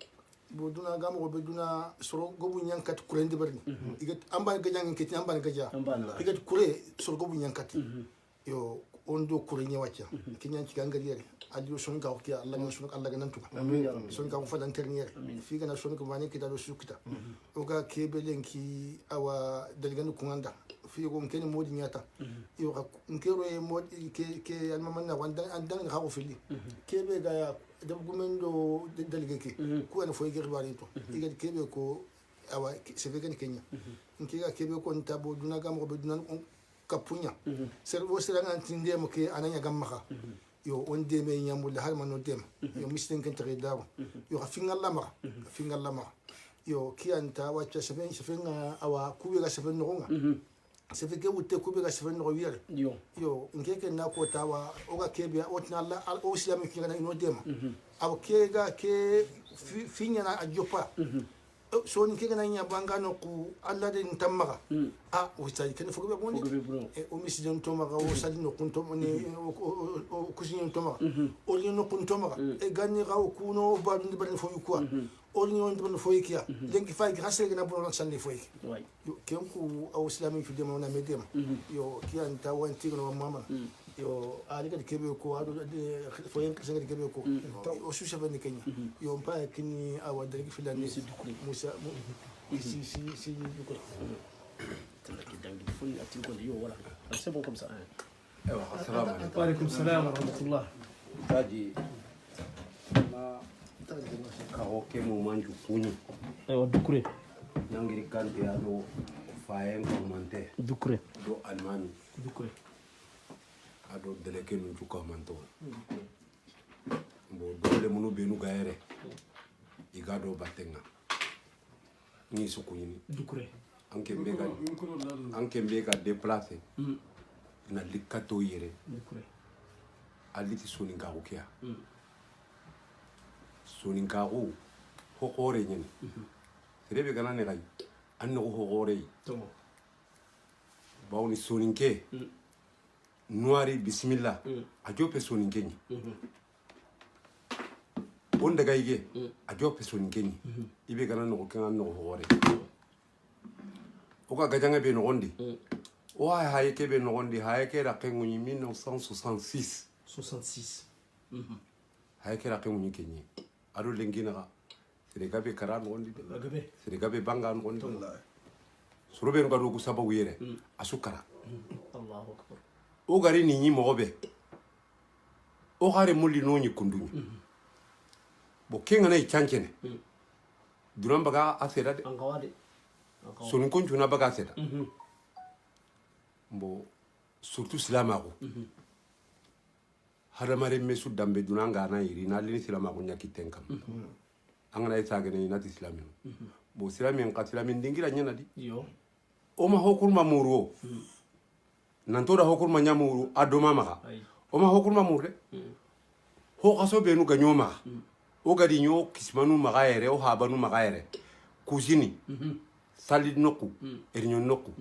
boduna gamo go beduna soro gobu nyankat kurende barni igat amba gajang kiti amba gaja igat kure soro gobu nyankat yo ondo kure nyawacha kinyan ci gangariere adi son ka ko Allah ngi son Allah ganan tuka son ka ko fadan terniere fi gana son ko mani kita do sukita oga kebelenki awa dalganu kunganda fi go ngeni modi nyata yo ka ngero e modi ke almamanna wanda andan ga ko fili kebe ga da gumendo dalgeke ko an foy gerbari to igat kebe ko awa se vegan kenya nkiga kebe ko ntabo duna gam ko duna kapunya servo seranga tinde mo ke ananya gamma yo on deme nyamul har mano dem yo misten kan tare dawo yo fingal lama yo kianta wacha seven awa kuwe ga seven nonga sefe ke wutte kuwe ga seven no wier yo ngeke na ko tawa o ga kebe otna Allah o islami ki ga ino dem aw ke ga ke finya na ajopa soni ke gana nya banga no ku alla de ntammaga a o sai ken fogo be boni e o misi don to maga o sali no kun to ni o kusin to maga o li no kun to maga e ganni ga o kuno ba ndi ba fo ko o li no ndi ba fo ikia den ki fay ki hasre gana bo no sanni fo iki yo ken ku o islami fi de mo na medem yo ki an ta wan ti no mama yo ali ka kebe ko ado de fo yen kese kebe ko o su shabe ni kenya yo mpa kini awa de ki filani musa si dukure tala ki dangi fon atin ko yo wala c'est bon comme ça assalamu alaikum wa alaikum salam wa rahmatullah taji na ka hoke mo manju kuni aywa dukure nangiri kante ado fayen ko mante dukure do almami dukure ado deleke nu ko manto bo dole munu benu gaere igado batenga ni sukuni dukure anke mbega déplacer na likato yere dukure aliti soninga rukia soninga ru hokore nyen serebe kana ne gai anno hokore to bawni soninke noiri bismillah a jope soninke ni on daga ige a jope soninke ni ibe kana no kan no hokore o ka gajanga be no gondi o haye ke be no gondi haye ke ra kengu ni 1966 haye ke ra kengu ni kenyi ado lengina ga serega be kara no gondi de serega be banga no gondi surobe no gado ku sababu yere asukara allahu akbar o gari ni nyi mobe o gare mulli no nyi kundunyi bo kenga nay chankene duran baga asera de angawade soni konju na baga asera bo surtout silamago hadamare mesu dambe dunanga na yiri na lini silamago nyaki tenkam angana isage ne nati silamin bo silamin ka silamin dingira nyana di yo o ma hokurma muru nantoda hokurma nyamuru adoma maka o ma hokurma murde ho kaso benu ganyoma o gadi nyo kismanu magaere o habanu magaere kuzini salid noku ernyo noku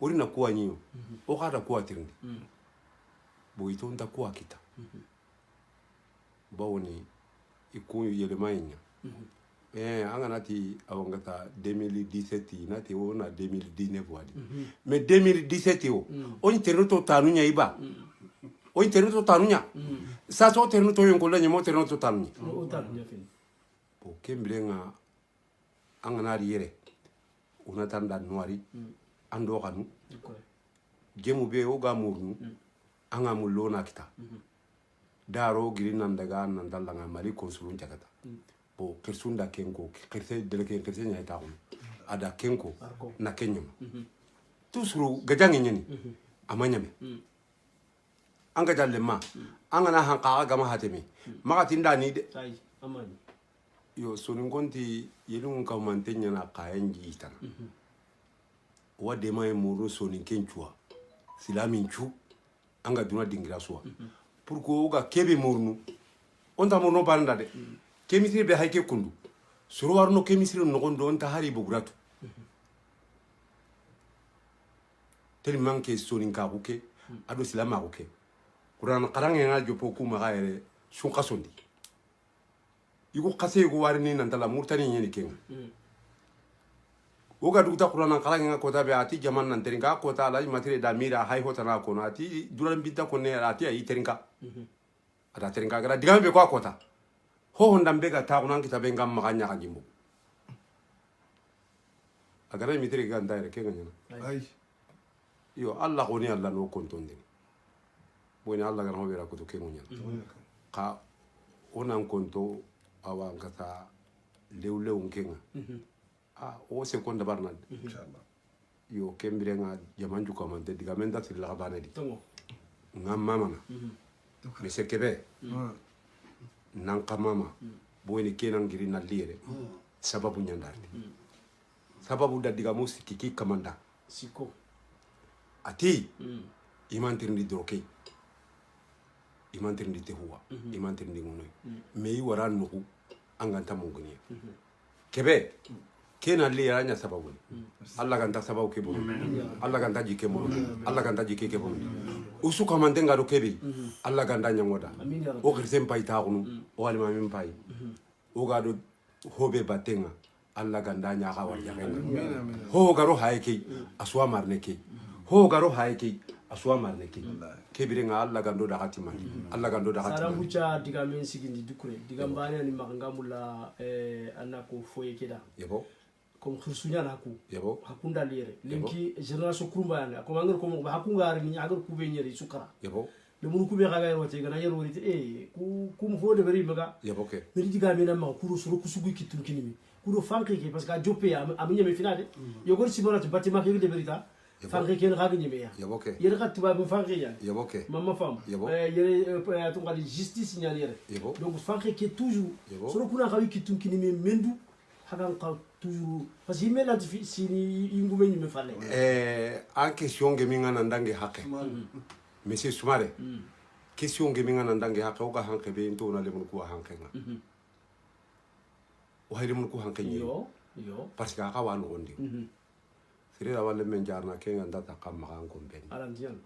ori na kuwa nyo o kada kuwa tirindi bo ito nda kuwa kita bawoni iku yelema inya angana ti awangata 2017 nati wona 2019 wadi mais 2017 o internet to tanunya iba o internet to tanunya sa so internet to yonko lanya mo internet to tanunya o tanunya fin bo kemblenga angana riere una tanda noiri ando kanu jemu be o gamurnu anga mulona kita daro girinan daga nan dalanga mali konsulun jagata bo kersunda kenko kerse deleke kerse nya ta ada kenko na kenyum tusuru gajangi nyani amanyame anga jalle ma anga na hanka gama hatemi maka tinda ni de ay amani yo sonin gonti yelun ka mantenya na kayan jitana wa de mai muru sonin kenchua silamin chu anga duna dingira suwa pourquoi ga kebe murnu onta murno banda de kemisiri be hayke kundu suru warno kemisiri no gondo onta hari buguratu tellement que sonin ka buke ado silama buke kuran qarange nga jopo ku ma gaere sun qasondi yugo qase go warni nan tala murtani nyeni kenga oga dugta qur'an qarange nga kota be ati jaman nan teringa kota la matire da mira hay hotana ko na ati duran bitta ko ne ati ay teringa ada teringa gara digambe ko kota ho honda mbega ta kunan kita benga maganya kanjimbo agara mitire ga ndaire kenga nyana ay yo allah goni allah no kontonde boni allah ga no bera ko to kenga nyana ka onan konto awan kata lewlew kenga o seconde barnad inshallah yo kembire nga jamanju ko man de digamenda til la bana di ngam mama me sekebe nan kamama boyni kenan giri na lire sababu nyandarde sababu da diga musiki ki kamanda siko ati imantirndi droke imantirndi te huwa imantirndi ngono me yi waran nuku anganta mongoni kebe kena li anya sababu Allah kan ta sababu ke bulu Allah kan ta jike bulu Allah kan ta jike ke bulu usu ko man denga do kebe Allah kan ta nyangoda o kirsen pay ta kunu o alima min pay o ga do hobe batenga Allah kan ta nya ka warja ho garo hayke aswa marne ke ho garo hayke aswa marne ke kebire nga Allah kan do da hatima Allah kan do da hatima sara hucha diga men sigindi dukure diga mbane ni makangamula anako foye keda yebo comme khursunya naku yebo hakunda lere linki generation kurumba yanga ko mangor ko mo hakunga ri ni agar ku be nyeri sukara yebo le mun ku be ga ga rote gana yero ri ku mo fode bari maga yebo ke ni diga men ma ku suru ku sugu ki turkini mi ku do fanke ke parce que jope am nyame finade yo gor sibona to batima ke de verita fanke ke ga nyame ya yebo ke yere ka tuba bu fanke ya yebo ke mama fam yere to ngali justice nyalere donc fanke ke toujours suru kuna ga ki turkini mi mendu hagan ka toujours parce que me la sini ingume ni me fale en question ge minga nandange hakke monsieur Soumare question ge minga nandange hakke o ga hanke be to na le mun ko hanke nga o hayri mun ko hanke ni yo parce que aka wan gondi sire la wale men jarna ke nga ndata kam ma ko ben alandian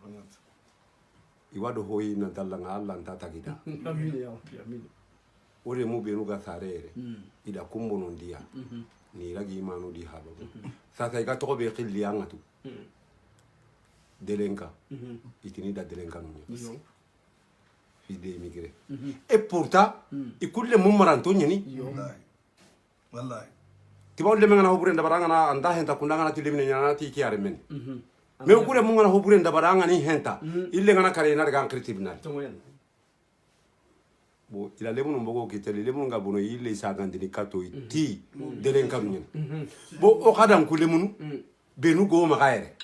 iwado hoyi na dalanga Allah ndata gida amin ya amin ore mu be nuga sarere ida kumbono ndia ni lagi manu di halo sasa iga to be khili anga tu delenka itini da delenka nyo fide immigré et pourtant ikulle mummaranto nyani wallahi tibaw le mengana hobure ndabaranga na anda henta kundanga na tilimine nyana ti kiare men me ukure mungana hobure ndabaranga ni henta ille ngana kare na daga tribunal bo ila lemun mbogo kitele lemun ga bono yille sagandini kato ti delen kam nyen bo o khadam ku lemun benu go ma gaire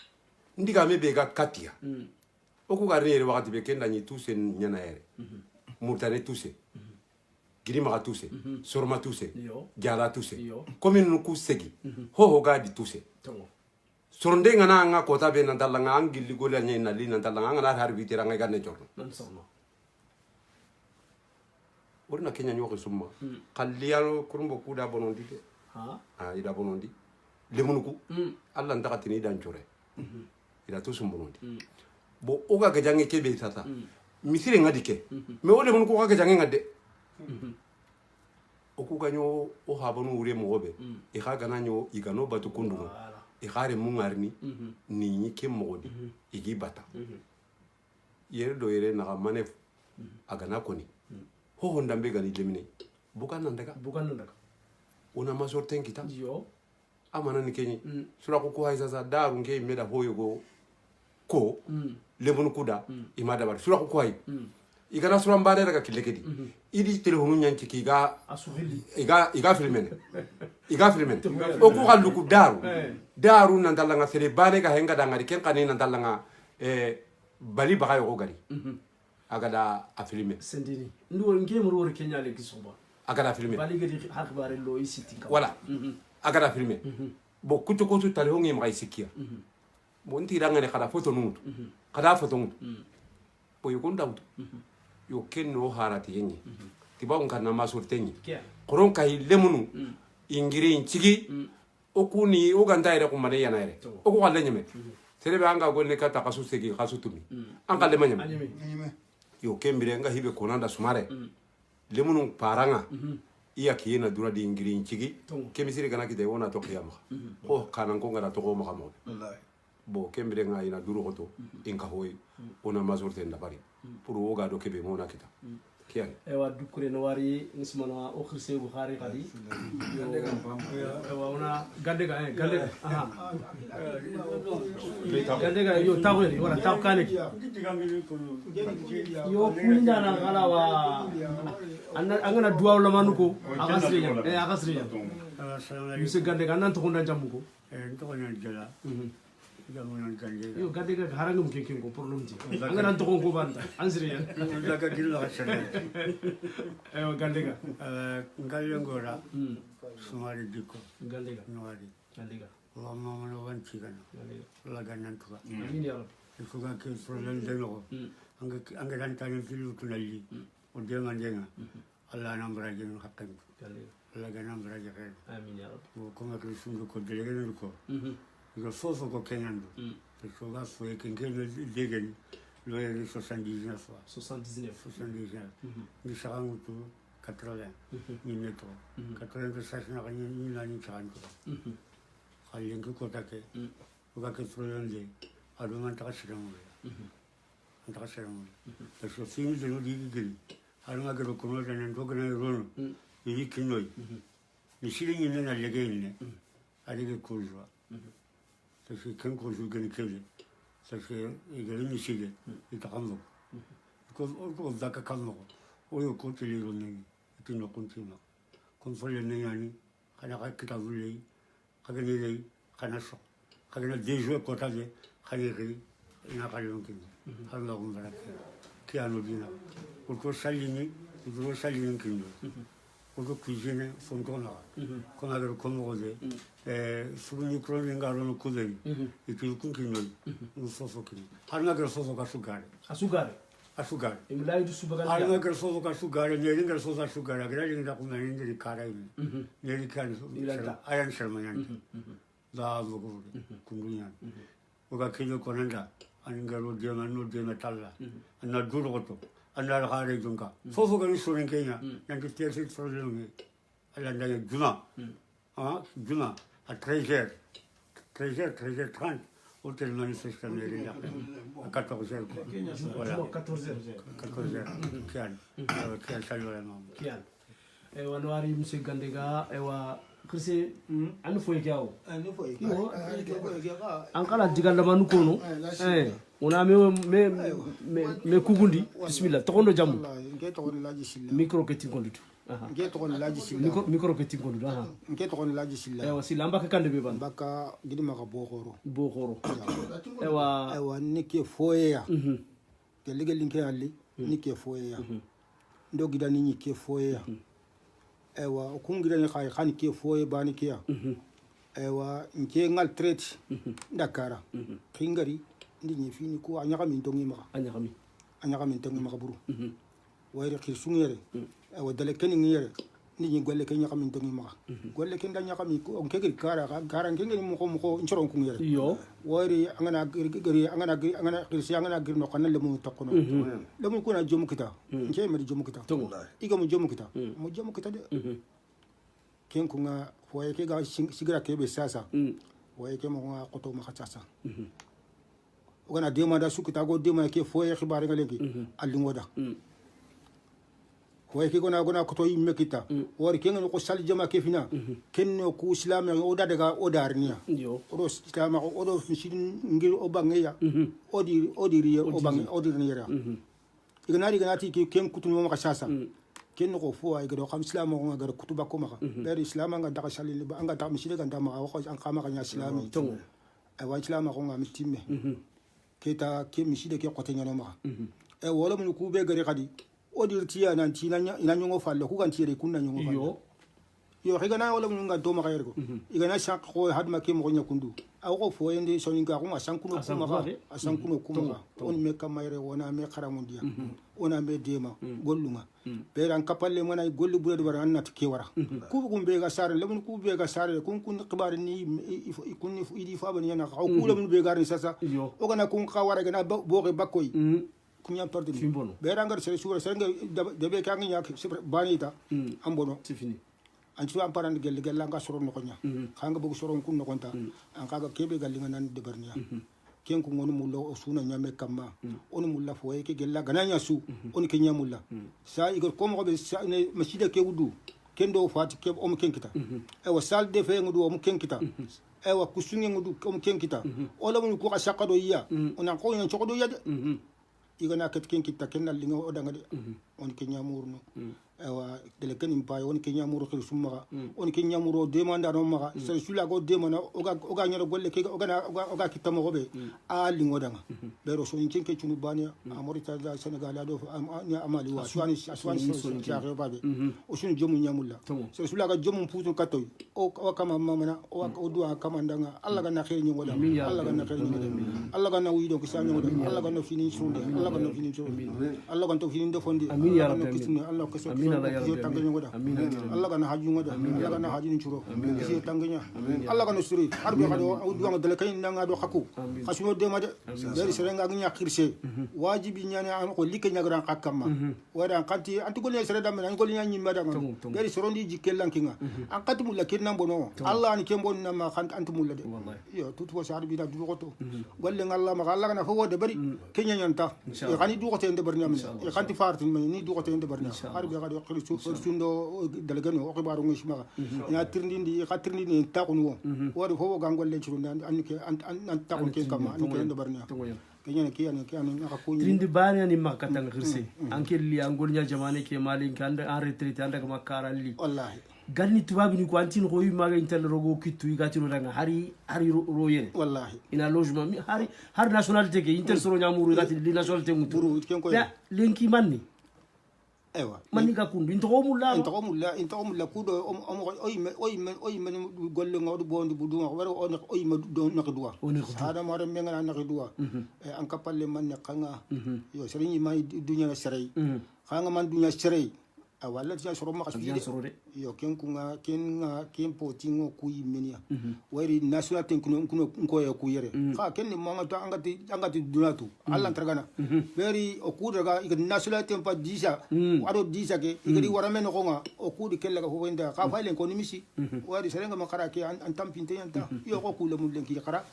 ndiga me be ga katia o ku ga rere wakati be kenda ni tusen nyana ere murtane tuse giri ma tuse sorma tuse jala tuse commune ku segi ho ga di tuse soronde ngana nga kota be na dalanga angili go la nyina li na dalanga na harbitira nga ga ne jorno orna kenya nyoko summa kalliyalo kurumbo kuda bonondi de ida bonondi lemunuku alla ndaka tini dan chore ida to sumbonondi bo oga gajange kebe tata misire ngadike me ole munuku oga gajange ngade oku ganyo o habonu ure mobe e ga gananyo igano batu kunduno e gare mungarni ni ke mogodi igi bata yere do yere na manef agana koni ho honda be gani lemine bukan nandaga una masorten kita yo amana ni kenyi sura ko hay sasa daru nge meda hoyo go ko lemunu kuda imada bar sura ko hay igana sura mbare daga kilekedi idi telefonu nyanti ki ga asuhili iga filmen o ko hallu ku daru nan dalanga sere bane ga henga dangari ken kanina nan dalanga bali bagayo go gari agada a filmer sendini ndo nge mo wor Kenya le kisoba agada filmer bali gadi hakbare lo isiti ka voilà agada filmer bo kuto ko tale hongi ma isikia bo ntiranga ne kada photo nutu kada photo nutu bo yukunda utu yo kenno harati yenyi tiba on kana masurtenyi koron kay lemunu ingiri incigi okuni oganda ere ko mane yana ere o ko walla nyeme serebe anga go ne kata kasu segi kasu tumi anga le manyame yo kembire nga hibe konanda sumare lemunu paranga iya kiyena dura di ingiri incigi kemisiri kana kide wona to kiyama ko kana ko ngara to ko ma mo bo kembire nga ina duru hoto inka hoy ona mazurte ndabari pour woga do kebe mona kita kian ewa dukure no wari nismana o khirse bukhari kadi ewa ona gandega aha gandega yo taweri wala tawkane yo kuinda na kala wa angana duwa la manuko agasriya yuse gandega nan to konda jamuko to konya jala yo gandega harangum kenken ko problem ti angana to ko banta ansriya daga gilla shana ewa gandega ngallengora sumari diko gandega nwari gandega wa mama no wanti kana la ganan tuka amin ya rabbi ko ga ke problem de no anga dan tan filu tunali o de mandenga Allah nambraje no hakkan Allah ga nambraje khair amin ya rabbi ko kuma ko sundu ko delegene ko ko soso ko kenyando so ga so e kengene degeni lo è 79 fois 79 ni sarangu tu 80 ni neto 86 na ni nani chanto halin ko take uga ke troyonde adu man ta shiramu anta shiramu so fini de no digi adu ma ke ko no de ndo ko no ro ni kinoi ni shiringi ne na legene adi ke kulwa so si ken ko ju gani kele so se e gari ni shige ita kanlo ko o da ka kanlo o yo ko tele ro ne ti no continua con folle ne yani kana ka kita vule ka ne le kana so ka ne de jouer ko ta de ka ne ri ina ka yo kin har la gum bara ki anu dina ko salini ko salini kin ko cuisine fontona con la comode sugni crolingaro no kudei e tu con che noi non so che hanno che so che asugare imlai du subaga hanno che so che asugare ne ringa so che asugare gradi da come ne di cara ne di cara ayan sharmayan da logo kundunya oga kilo konanda angaro de no de metalla na duro goto andare hare junga sosoga ni sonen kenya nanti tersi problemi alla ndaya juna a 13h30 hotel manifestation ne ya 14h voilà 14h kian salora no kian e wanwari monsieur Gandega e wa krisi anu foi kiao ankala diganda manu kono ona me kugundi bismillah tokondo jamu nke tokondo laji silla micro ke tingondu nke tokondo laji silla micro ke tingondu nke tokondo laji silla ewa silla mbaka kande be ban baka gidi maka bokhoro ewa nike foya ke legel nke ali nike foya ndo gida ni nike foya ewa kungira ni khay khani ke foye bani kiya ewa nke ngal trade dakara khingari ndi ni fini ko anyaka min tongi maka anyaka min tongi maka buru wayre khirsungere ewa dale ken ngere ndi ni golle ken nyaka min tongi maka golle ken danya ka mi ko on kegir kara ngenge ni mo nchoron kungere yo wayre angana gari angana khirsi angana gir no kanal mu takono le mu ko na jomu kita nke me jomu kita iga mu jomu kita de ken kunga waye ke ga sigira ke be sasa waye ke mo nga koto ma khatasa ogana demanda sukita go demanda ke foye khibare ngalenki alingoda waye ke gona koto yimme kita wori ke ngano ko sal jama ke fina kenno ku islam o da daga o darniya o islam o do fisin ngir o bangeya odiri o bangi odirniya igana ti ke ken kutu mo khatasa kenno ko fo ay gado xam islam ko ngado kutuba ko maka ber islam nga daga salil ba nga ta misile ganda ma ko an kama kanya islam to ay wa islam ko nga mitimme keta ke miside ke qote nyano maka e wala mun ku be gari kadi odir tiya nan tinanya ina nyongo falle ku kan tire kunna nyongo falle yo xigana wala mun nga do maka yergo igana shaq ko hadma ke mo nya kundu aw ko fo yende soninga ko asankuno kuma on me kamayre wona me kharamundiya ona me dema gollunga beran kapalle mona gollu bude bara annat ke wara ku be ga sare lemun ku be ga sare kun qibar ni kun idi fa ban yana ko ku lemun be ga rin sasa o gana kun khawara gana bo ge bakoy kunya pardon beran gar sere sura sere de be ka ngya banita ambono c'est fini antu am parande gella nga soro no konya khanga bugu soro kun no konta an kaga kebe gallinga nan de barniya ken ko ngonu mullo o suna nyame kamma on mulla fo ke gella gananya su on ke nyamulla sa igor ko mo be sa ne masjida ke wudu ken do fati ke o mo ken kita e wa sal de fe ngudu o mo ken kita e wa kusunge ngudu o mo ken kita o la mo ko ka sakado iya on an ko nyan chokodo yade igana ket ken kita ken dal linga o danga de on ke nyamurno ewa dele ken impay on ke nyamuro khir summa on ke nyamuro demanda no ma se sula go demana oga nyoro golle ke oga kitamo gobe a lingo danga bero so nkin ke chunu bania amorita da senegal ado ni amali wa swani so jaare babe o sunu jomu nyamulla se sula ga jomu putu katoy o kama mamana o duwa kama ndanga alla ga na khir nyingo da alla ga na khir nyingo alla ga na wido ko sa nyingo alla ga no fini sunde alla ga no fini sunde alla ga to fini de fondi amin ya rabbi alla ko kisiyo tangenya ngoda Allah kana haju ngoda Allah kana haju ni churo kisiyo tangenya Allah kana suri arbi kado duwa dele kay nanga do xaku xasuno de ma de beri serenga ngnya khirse wajibi nyane an ko like nyagran xakama wada kanti antu gol ne sere dam an gol nya nyimma dam beri sorondi jikellan kinga an katu mulla kinna bono Allah ni kembo na ma khant antu mulla de yo tutu wa sarbi da du goto golle ngalla ma Allah kana fo wode bari kenya nyanta e khani du goto ende barni amna e khanti fartin ni du goto ende barni arbi kado khirsu sundo dalgano o xibaru ngi shima ya tirndindi khatirndindi ta kunu wodi fo gangol le churu an ke an ta kun ke kama an ke ende barni kenya ke an ka trindi bani ani makata ngirse anke li angol nya jamane ke malin kan en retraite anda ka makara li wallahi ganni tubabi ni ko antin ko yima ga intel rogo kitu igatino danga hari royere wallahi ina logement hari nationalité ke intel soro nyamuru igati li nationalité mutu ya lenki manni ewa manni ka kundu into mulla kudo oy men golle ngawdu bondi budu waro on oy ma do nakdua hada mo dem ngana nakdua an kapalle man ne khanga yo serigne may dunya serey khanga man dunya serey awalla ja soro ma khasbi yo ken potingo ku yimenia wari national ten kuno ya ku yere kha ken mo ngata angati dunatu alla tragana beri o ku daga ig national ten pa disa wado disa ke igadi waramen ko nga o ku de kella ko wenda kha failen ko nimisi wari serenga makara ke an tampinte yanta yo ko ku lamul len ki khara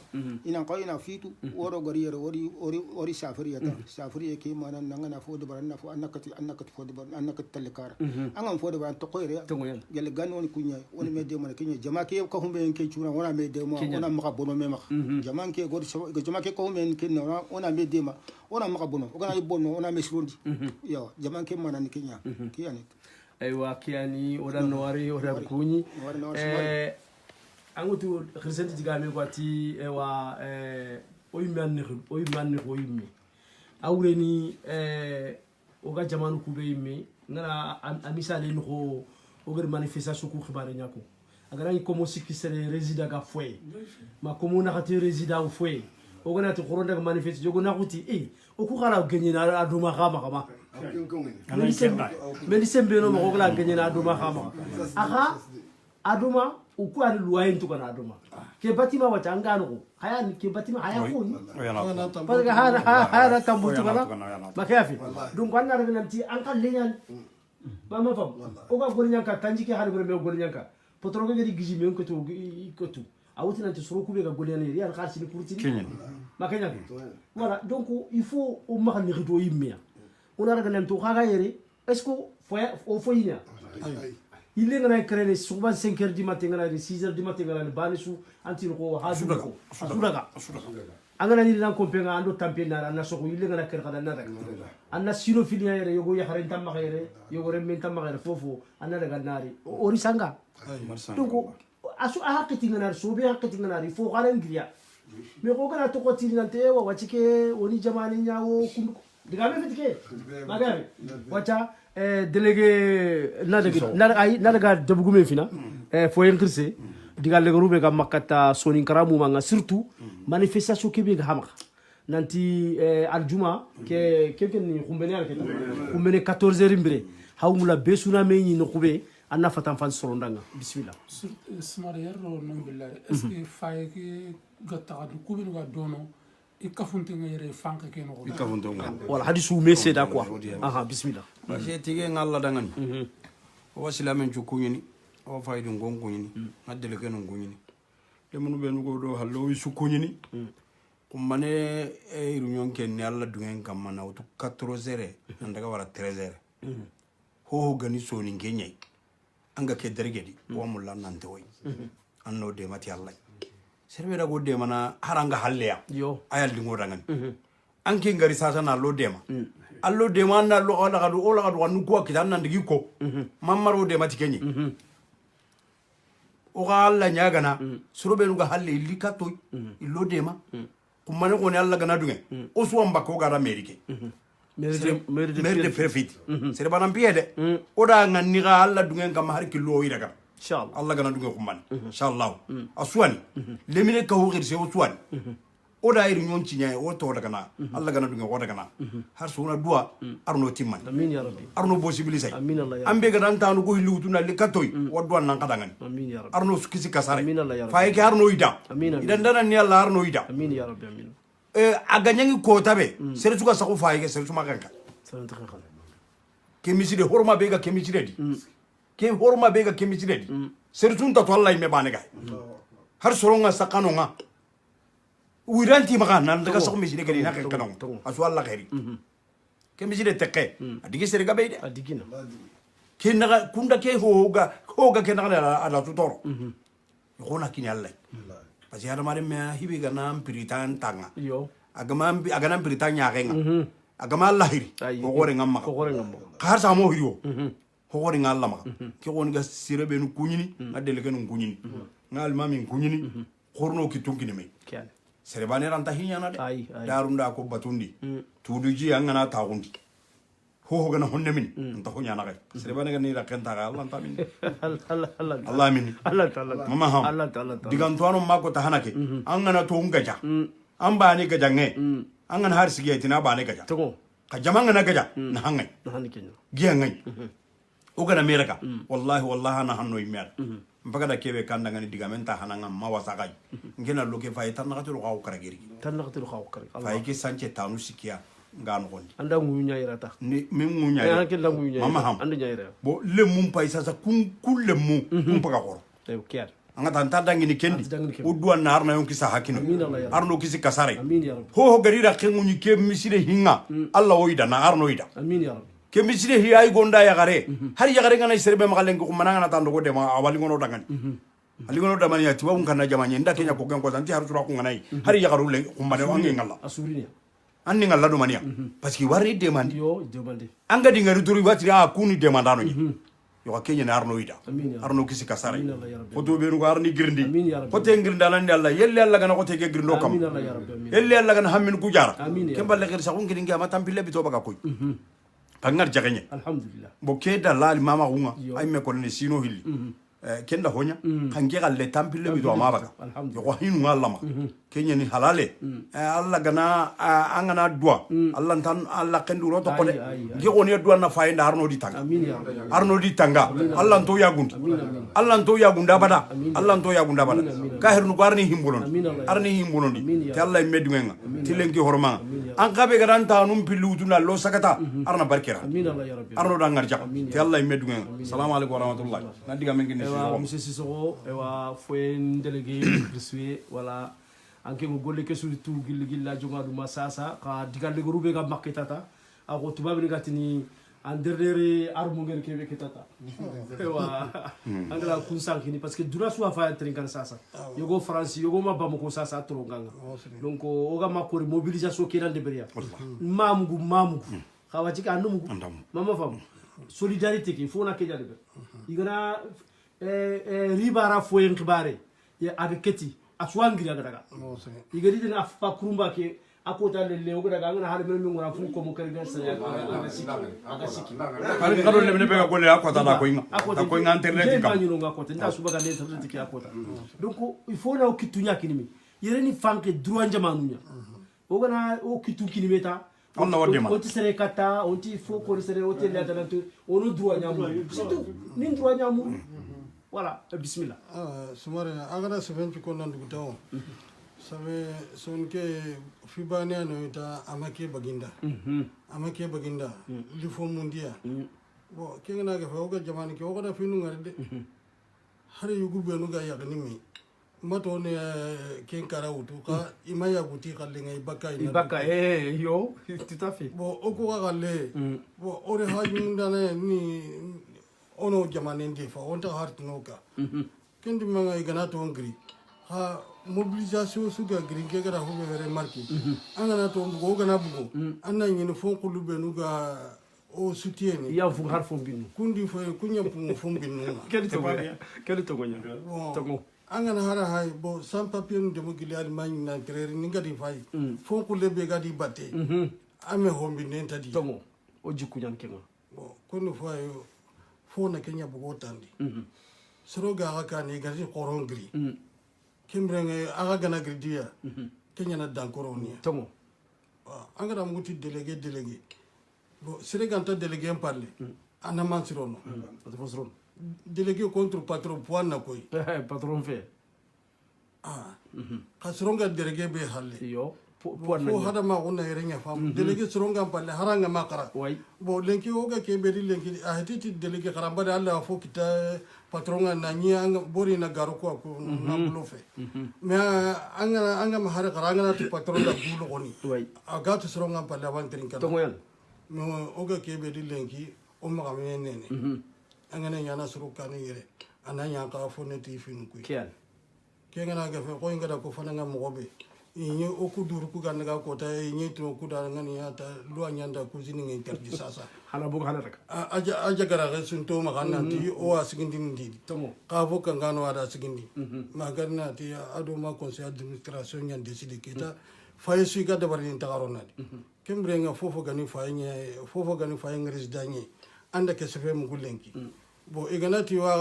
ina ko ina fitu woro gari yere ori safari ke manan nangana fo de baran fo annakati fo de baran annakati telekara angam fo de baran to ko yere gel gan woni kunya woni me demo kenya jama ke ko humbe en ke chuna wona me demo wona maka bono me maka jama ke go jama ke ko humbe en ken wona me dema wona maka bono ogana bono wona me surondi yo jama ke mana ni kenya kiyani aywa kiyani oda noari oda kunyi angutu khrisenti digame kwati ewa oymanni oymi awreni oga jamanu kube yimi ngana amisale no ogar manifestation ku xibare ñako agara ni komo sikki sere résident ga foye ma komo na xati résident au foye ogana ti xoronda ga manifeste jogo na xuti o ku xala gagné na aduma xama mais sembe no mo ogla gagné na aduma xama aha aduma o ku ari loyen to kana aduma ke batima wata ngano haya ni ke batima haya ko ni parce que haya tambu to kana makafi donc on na revenanti an kan lenyan mama fam oga golnyanka tanjike har bere me golnyanka potrogo gedi giji men ko to awuti nanti soro kube ga golnyani ri al khalsini kurtini makanya voilà donc il faut o magni rido yimya on a regardé to khaga yere est-ce que faut yina il est ngana créer souvent 5h du matin ngana 6h du matin ngana banisu antino ko haju ko sudaga angana ni nan kompenga ando tampena na soko yille ngana ker kada nada anna sino filia yere yogo ya haren tamma yere yogo remmen tamma yere fofo anna daga nari ori sanga donc asu hakati ngana sobe hakati ngana ri fo galen griya me ko kana to ko tiri nante wa wachike woni jamani nyawo kundu diga me fitike magari wacha délégué nadaga debugume fina fo yenkirse diga le rube ga makata sonin karamu manga surtout manifestation kebe ga hamaka nanti aljuma ke ni xumbene al keta xumbene 14h mbire hawmula besuna meñi no xube anna fatan fan sorondanga bismillah smara yarro non billahi est-ce que faye ke gatta du kubinu ga dono ikafunte ngere fanke ke no ikafunte wala hadisu messe da quoi aha bismillah je tige ngalla dangani o wasilamen cukuñini o faydu ngonkuñini ngaddele ke no nguñini demunu benu go do hallo wi sukuñini kummane réunion ken ni alla dungen kamma na to 4h andaga wala 13h ho gani soni ngenyai anga ke dergedi o mulla nante way anno de mati alla serbe da go de mana haranga halleya yo ayal dingo dangan anke ngari sasa na lo dema allo de man na lo ala gadu ola gadu wanu ko kitan nan digi ko mammaro de mati kenyi o galla nyagana surobe nu ga halle likato illo de ma kumane ko ne alla gana dunge o so amba ko gara amerike maire de préfet sere banam piede o da ngani ga alla dunge kam har kilo yi daga inshallah alla gana dunge kumane inshallah aswani lemine ka ho girse o swani o da iri nyon cinya o to daga na Allah gana dunga o daga na har suna dua arno timman amin ya rabbi arno possibility amin Allah ya ambe ga dan tanu ko hilu tuna le katoy o duan nan kadangan amin ya rabbi arno kisi kasare amin Allah ya rabbi fa yake arno ida amin idan dana ni Allah arno ida amin ya rabbi amin aganyangi ko tabe sere suka sako fa yake sere suma kanka salanta kan ke miside horma be ga ke miside di ke horma be ga ke miside di sere tun ta to Allah me bane ga har soronga sakano nga wiranti maka nan daga sok miside ga dina kan kanon asu Allah khairi ke miside tekke adigi sere ga be de adigina ke naga kunda ke hoga ke naga ala tutoro ko na kini Allah parce que adamare me hibi ga nam piritan tanga yo agana piritan nyakenga agama lahiri ko gore ngamma har sa mo hiyo ko gore ngalla ma ke woni ga sirebe nu kunyini adele ke nu kunyini ngal mami kunyini korno ki tunkini me serebane ranta hinyana de darunda ko batundi tuduji angana tawundi ho gana honne min anta ho nyana kay serebane ga ni la kenta ga Allah tamin Allah min Allah ta'ala mama ham Allah ta'ala digantuano mako tahanake angana to ungaja ambani gaja nge angana har sigeti na bane gaja to ka jamanga na gaja na hangai na hanike giya ngai o gana meraka wallahi na hanno imer mpaka da kebe kanda ngani digamenta hananga mawasa gai ngena loke fa itan na to ko karagiri tan na to ko karagiri fa yake sanche tanu sikia ngano gondi anda ngunya irata ni min ngunya ya ke la ngunya mama ham anda nyaira bo le mum paisa sa kun kulle mu mpaka koro tayo kiar anga tan dangi ni kendi o duan na arna yonki sa hakino arno kisi kasare amin ya rabbi ho garira kengunyi ke misire hinga Allah oida na arno ida amin ya rabbi ke misire hi ay gonda ya gare har ya gare ngana serbe magalen ko mananga na tando ko de ma awali ngono dangani ali ngono damani ya tiwa unkan na jamanya nda kenya ko gen ko tanti har sura ko nganai har ya garu le ko mane wangi ngalla asurinya anni ngalla do mania parce que wari demande yo demande anga di ngari turi watri a kuni demandano ni yo ka kenya na arno ida arno kisi kasare ko to be no arni girndi ko te girndi ala ndi Allah yelle Allah gana ko te ge girndo kam yelle Allah gana hammin ku jara kemballe gir sa ko ngi ngi ma tampille bi to baga koy pangar jaganye alhamdulillah bo keda lali mama hunga ay me ko ne sino hilli kenda honya kange galle tampille bi do ma baga yo ko hinu ngallama kenya ni halale Allah gana angana dua Allah tan Allah kendu roto ko de ge woni dua na fayda arno di tanga arno di tanga Allah to yagundi Allah to yagunda bada Allah to yagunda bada ka hernu garni himbolon arni himbonondi te Allah medunga tilenki horma an kabe garanta num pilutuna lo sakata arna barkera arno dangar jak te Allah medunga assalamu alaikum warahmatullahi na diga men gene monsieur Sissoko ewa foyen délégué chriswe wala anke mo golle ke suri tu gilla jonga duma sasa ka digal le rube ga maketata ako tubabe gatini anderere armo ngel kebe ketata ewa angala kun sankini parce que dura suwa fa trinkan sasa yogo france yogo ma bamako sasa tronganga donc o ga makori mobilisation kenan de beria mamugu kawati ka numu mama fam solidarité ki fona ke jade igana ribara foyen kibare ya agaketi aswangira daga igadi dina afa kurumba ke akota lele o daga ngana hade men ngora fu ko mo kare gansa ya aga siki ali kado le be ko le akota da ko inga internet kam ñu nga akota nda suba ga le internet ki akota donc il faut na o kitunya kinimi yereni fanke droit njamanunya o gana o kitu kinimeta on na wadema on ti sere kata on ti faut ko sere o te la talento on droit nyamu surtout ni droit nyamu voilà bismillah sumare agada seven ko nan du taw sabe sonke fibania no ita amake baginda lifo mundia bo kengana ga fawga jamani ke ogoda finu ngarde hare yugu benu ga yagni mi mato ne ken karawutu ka imaya guti kalle ngai baka yo tout à fait bo oko ga galle bo ore ha yunda ni ono jamane ndi fa onta hart noka kendi manga igana to ngri ha mobilisation suga gringe gara ho bere marki angana to go gana bugo anna nyini fon kulu benu ga o soutiene ya fu har fon binu kundi fo kunya pu fon binu keli to gonya to angana hara hay bo sans papier nu demo gili almany na grere ni ngadi fay fon kulu be gadi batte ame hombi nenta di to o jikku nyan kenga bo kono fo fona kenya bugo tandi soro ga ka ni gadi qorongri kimbrenge aga gana gridia kenya na dankoro ni tongo angara muti délégué bon sénégal délégué parler ana mansirono délégué contre patron point na koy patron fait ka soronga délégué be halle yo fo hada ma gonna yerenya fam délégué soronga palle haranga makara bo lenki oga ke beri lenki a heti délégué karamba da Allah fo kita patron na nya bori na garo ko na bulo fe mais anga ma hare karanga na patron da bulo goni aga to soronga palle avantirin kala tongo yan no oga ke beri lenki o ma ga menene anga na yana suru kan yere ananya ka fo neti fin ku kian kengana ga fe ko ngada ko fananga mo be ini oku duru ku kan ga ko ta ini to ku da ngani ya ta lu anyanda ku sini ngi terdi sasa hala bu hala tak aja gara ga sun to ma kan nanti o asigindi ndi tongo ka fo kan gano ada asigindi ma garna ti ado ma conseil administration nyan décider kita faye su ga da barin ta garona kembre nga fofo gani faye résident anda ke sefe mu gulenki bo iganati wa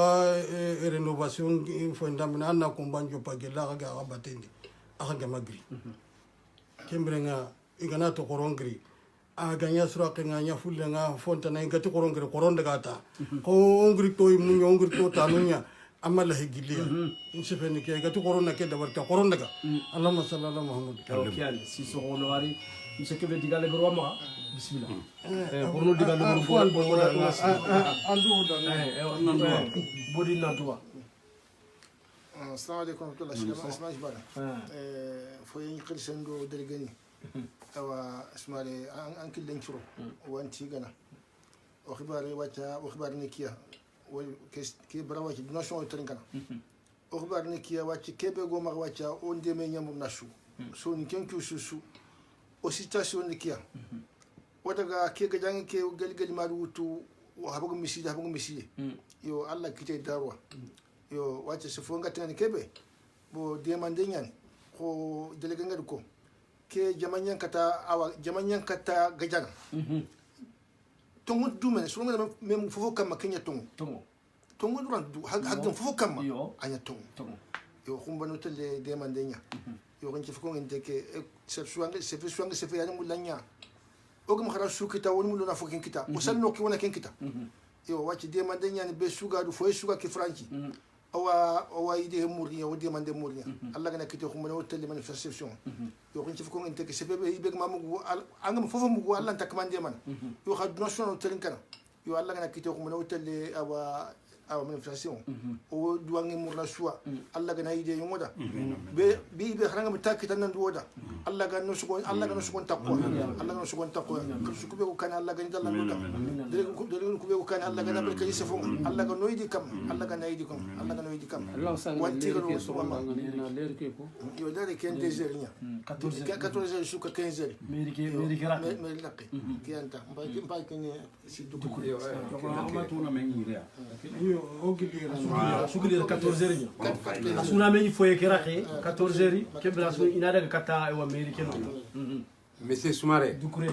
rénovation fo ndamna na ko banjo pagela ga batendi aka gama gri kembre nga igana to korongri a ganya sura ke nga nya fulle nga fonta na ngati korongri koronda gata ko ongri to mu ongri to tanunya amala higilia insefe ni ke gati korona ke dabarta koronda ga allahumma salli ala muhammad kian si so ono wari mseke be digale gro ma bismillah porno digale gro bo andu da bodi na tuwa السلام عليكم ورحمة الله وبركاته. اسمع جبالة. فوين قرسن دو درجني. أو اسمع لي أنكل لينشرو وأنتي جنا. وخباري وخبارني كيا وكي براواتي بناشون ترينكنا. وخبارني كيا واتي كيبه قوما واتي أوندي من يوم نشو. سو نكين كوسوسو. وسيتاسيون كيا. وتجا كي كجاني كي قل ماروتو وهبغم مسيجة. يو الله كتير داروا. yo wacha sifunga tena kebe bo diamandenyan ko deleganga ko ke jamanyan kata gajana tongu dumen so ngana mem fofo kam kenya tongu duran du haggan fofo kam anya tongu yo khumba no tele diamandenya yo ganci foko ngente ke sefe ya mulanya ogum khara sukita woni muluna fokin kita usanno ki wona ken kita yo wacha diamandenya ni be suga du foy suga ki franchi awa ide murni o de mande murni alla gana kito khumana o tele manifestation yo ko ci ko ngente ke sebe be mamugo angam fofo mugo alla tak mande man yo khad national tele kana yo alla gana kito khumana o tele awa manifestation o duwangi murna suwa alla gana ide yomoda be kharanga mutakita nan duwoda alla gana sugon takwa alla gana sugon takwa su kube ko kana alla gana dalla muda dele kube ko kana alla gana barka yisefo alla gana noyidi kam alla gana yidi kam alla gana noyidi kam wanti ko so wala na leer ke ko yo dele ken desernya 14 su ka 15 meri laqi kianta mbay ken si dukku yo ma tuna mengira sugli 14 asuna me foye kirake 14 kebra su ina daga kata wa american monsieur Soumare dukure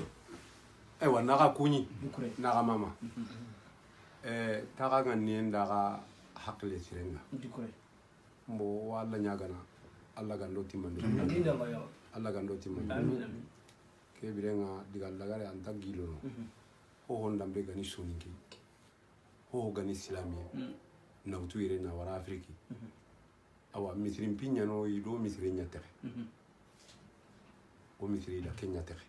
ewa naga kunyi naga mama taga ngani ndaga hakle sirenga dukure mbo wala nyagana alla gando timande alla gando timande amin ke birenga digal lagare anta gilo ho honda be gani soninki ho gani islami na utuire na wara afriki awa misri mpinya no ido misri nyatere o misri la kenya tere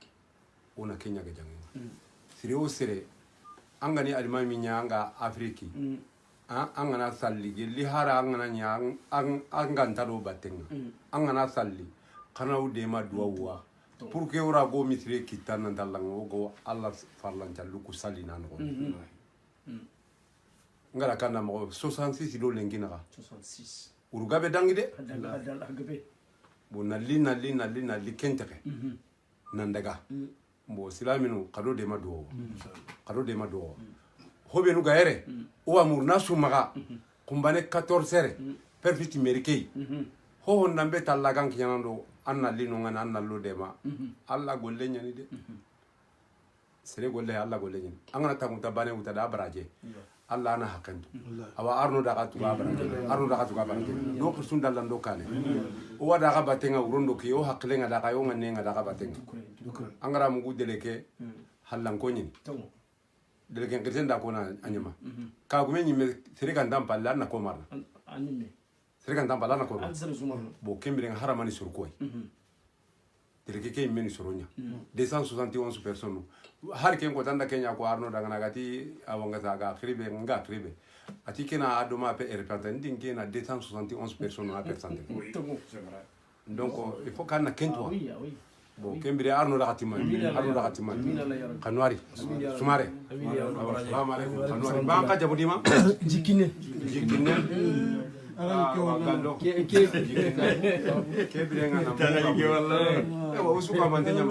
ona kenya ga jangi sire o sire angani almami nyanga afriki angana salli gelli hara angana nyang anganta do batenga angana salli kana u de ma duwa pour que ora go misri kitana dalango go allah farlan jallu ku salli nan go ngara kana mo 66 do lengina 66 urugabe dangi de gabe bo nali kenteke nandaga bo silaminu kado de mado hobe nu gaere o amur nasu maga kumbane 14 heures perfiti merikei ho nambe talagan kiyanando anna lino ngana anna lo dema alla golle nyani de sere golle alla golle nyani angana tamuta bane uta da baraje Allah ana hakantu awa arno daga tuga barante do kursun dalando kane o wada ga batenga urondo ki o haklenga daga yo nganenga daga batenga angara mugu deleke hallan konyin deleke ngirsen da kona anyama ka gume nyime serika ndampa la na komar anyime serika ndampa la na komar bo kembere haramani surkoy deleke ke meni soronya 271 personnes har ken ko tanda kenya ko arno daga nagati awanga saga kribe nga kribe ati kena adoma pe repentance din kena 271 personnes à personne donc il faut kana kentwa bon kembire arno daga timan kanwari sumare assalamu alaikum kanwari banka jabudima jikine usuka mantenya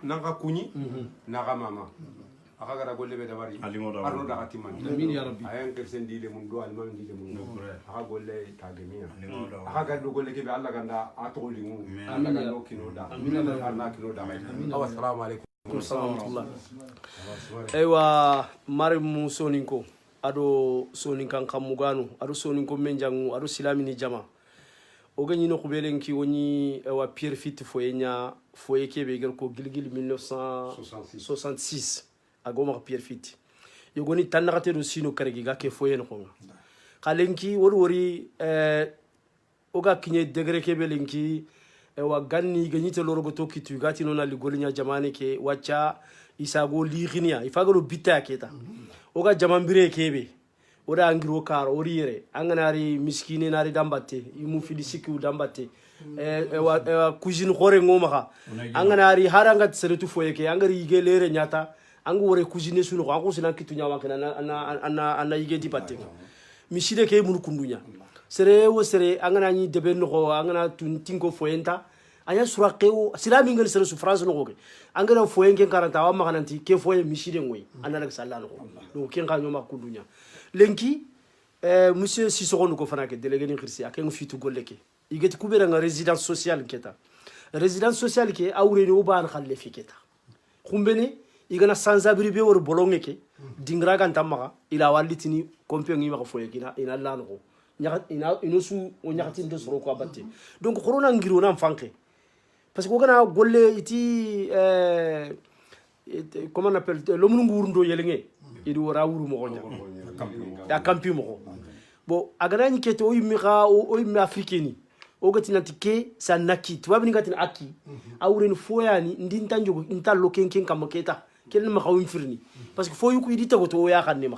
naga kunyi naga mama akagara golle be dabari arno daga timan amin ya rabbi ayan kersen dile mun do alman dile mun aka golle tagemia aka do golle ke be Allah ganda atoli mun Allah ganda kino da Allah kino da assalamu alaikum aywa mari musoninko ado soninkan kamugano ado soninko menjangu ado silamini jama ogani no kubelenki woni wa Pierre Fit foyenya foyeke be gel ko gilgil 1966 agoma Pierre Fit yogoni tanakate do sino karegi gake foyen ko kalenki wori oga kinye degre ke belenki wa ganni ganite lorogo to kitu gati no na ligolinya jamane ke wacha isago lighinia ifagalo bita keta oga jamambire kebe oda angiro karo orire anganari miskine nari dambate imu fidisiki dambate wa cuisine khore ngoma anganari haranga tseretu foyeke angari igelere nyata angu wore cuisine sunu ko angu sina kitu nyawa kana ana yige dipate miside ke mun kundunya sere wo sere angana ni debe no angana tuntinko foyenta aya suraqew silami ngal sere su France no ko angana foyenge karanta wa makananti ke foye miside ngoy anana salano ko donc ken ka nyoma kundunya lenki monsieur Sissoko ko fana ke délégué ni khirsi aken fitu golleke igeti kubera nga résidence sociale keta résidence sociale ke awreni o ban khalle fi keta khumbene igana sans abri be wor bolongeke dingra kan tamaka ila walitini kompe ngi maka foye kina ina lano ko ina inosu o nyakati ndo soro ko abate donc corona ngiro na mfanke parce que ogana golle iti comment on appelle l'homme ngurundo yelenge idi wora wuru mo gonya ya kampi mo bo agana ni kete o yimira o yimira africaine o gati nanti ke sa naki tuwa bini gati aki awren foyani ndinta njogo inta lokenken kamaketa ken ma xawim firni parce que foyu ku idita ko to ya xanne ma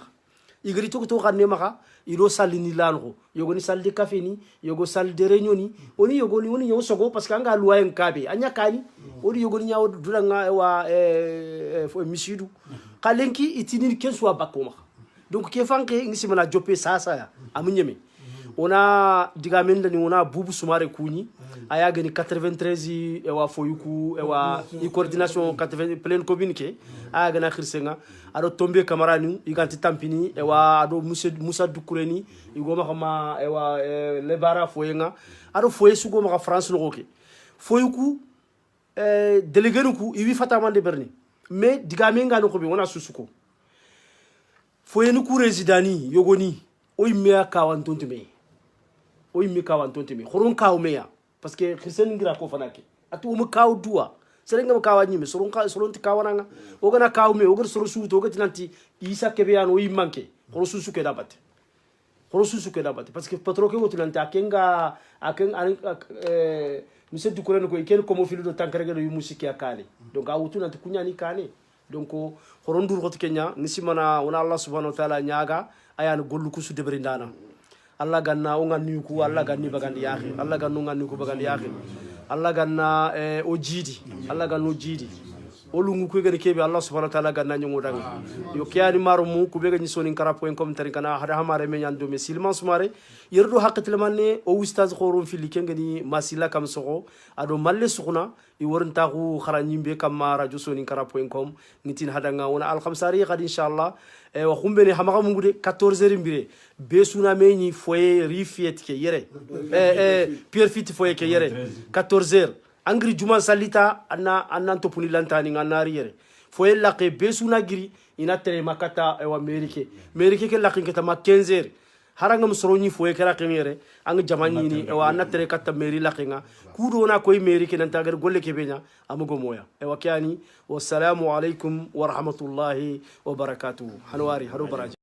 igri to xanne ma ilo salini lanko yogo ni salle de café ni yogo salle de réunion ni oni yogo ni woni nyaw sogo parce que anga luwa en kabe anya kani odi yogo ni nyaw dulanga wa misidu kalenki itini kenso bakoma donc ke fanke ngisi mana jopé sasa ya amunyeme ona digamenda ni ona bubu sumare kuni aya gani 93 wa foyuku wa coordination 80 plein communiqué aya gana khirsenga ado tombe camarani iganti tampini wa ado Moussa Doukoureni igoma kama wa lebara foyenga ado foye sugo maka France loke foyuku délégué nuku iwi fatamande berni mais digamenga no ko bi wona susuko foyenuku résidani yogoni oy mea kawantontume oy me kawantontume khoron kawmeya parce que christian ngira ko fanake atu mo kaw duwa serenga mo kawani me soron kawananga ogana kawme ogar soro suuto ogati nanti isa kebe yan oy manke khoro susu ke dabate parce que patro ke wotulanti akenga monsieur Doukouré ko ikel ko mo filu do tankarege do musique akale donc awutu nanti kunyani kane donc khoron dur khot kenya nisimana wona Allah subhanahu wa ta'ala nyaga ayana gollu kusu debrindana Allah ganna o nganni ku Allah ganni bagandi yahi Allah ganno nganni ku bagandi yahi Allah ganna o jidi Allah ganno jidi olungu ko gari kebe Allah subhanahu wa ta'ala ganna nyongo dang yo kiyani marumu ku bega ni sonin karapo.com tari kana hada hamare me nyando me silman sumare yerdo hakatil manne o ustaz khorum fili kengani masila kam soko ado malle sukuna i wornta ku kharanyimbe kam radio sonin karapo.com nitin hadanga wona al khamsari qad inshallah wa khumbeni hamaga mungude 14h mbire be suna meñi foye rifiet ke yere Pierre Fit foye ke yere 14h angri juma salita anna topuni lantani nganari yere foye laqe besuna giri ina tere makata ewa merike ke laqin kata ma 15h haranga musroni foye kala kengere ang jamani ni ewa na tere kata meri laqinga kudo na koy merike nan tagar golle ke benya amugo moya ewa kyani wassalamu alaikum wa rahmatullahi wa barakatuh hanwari haro baraji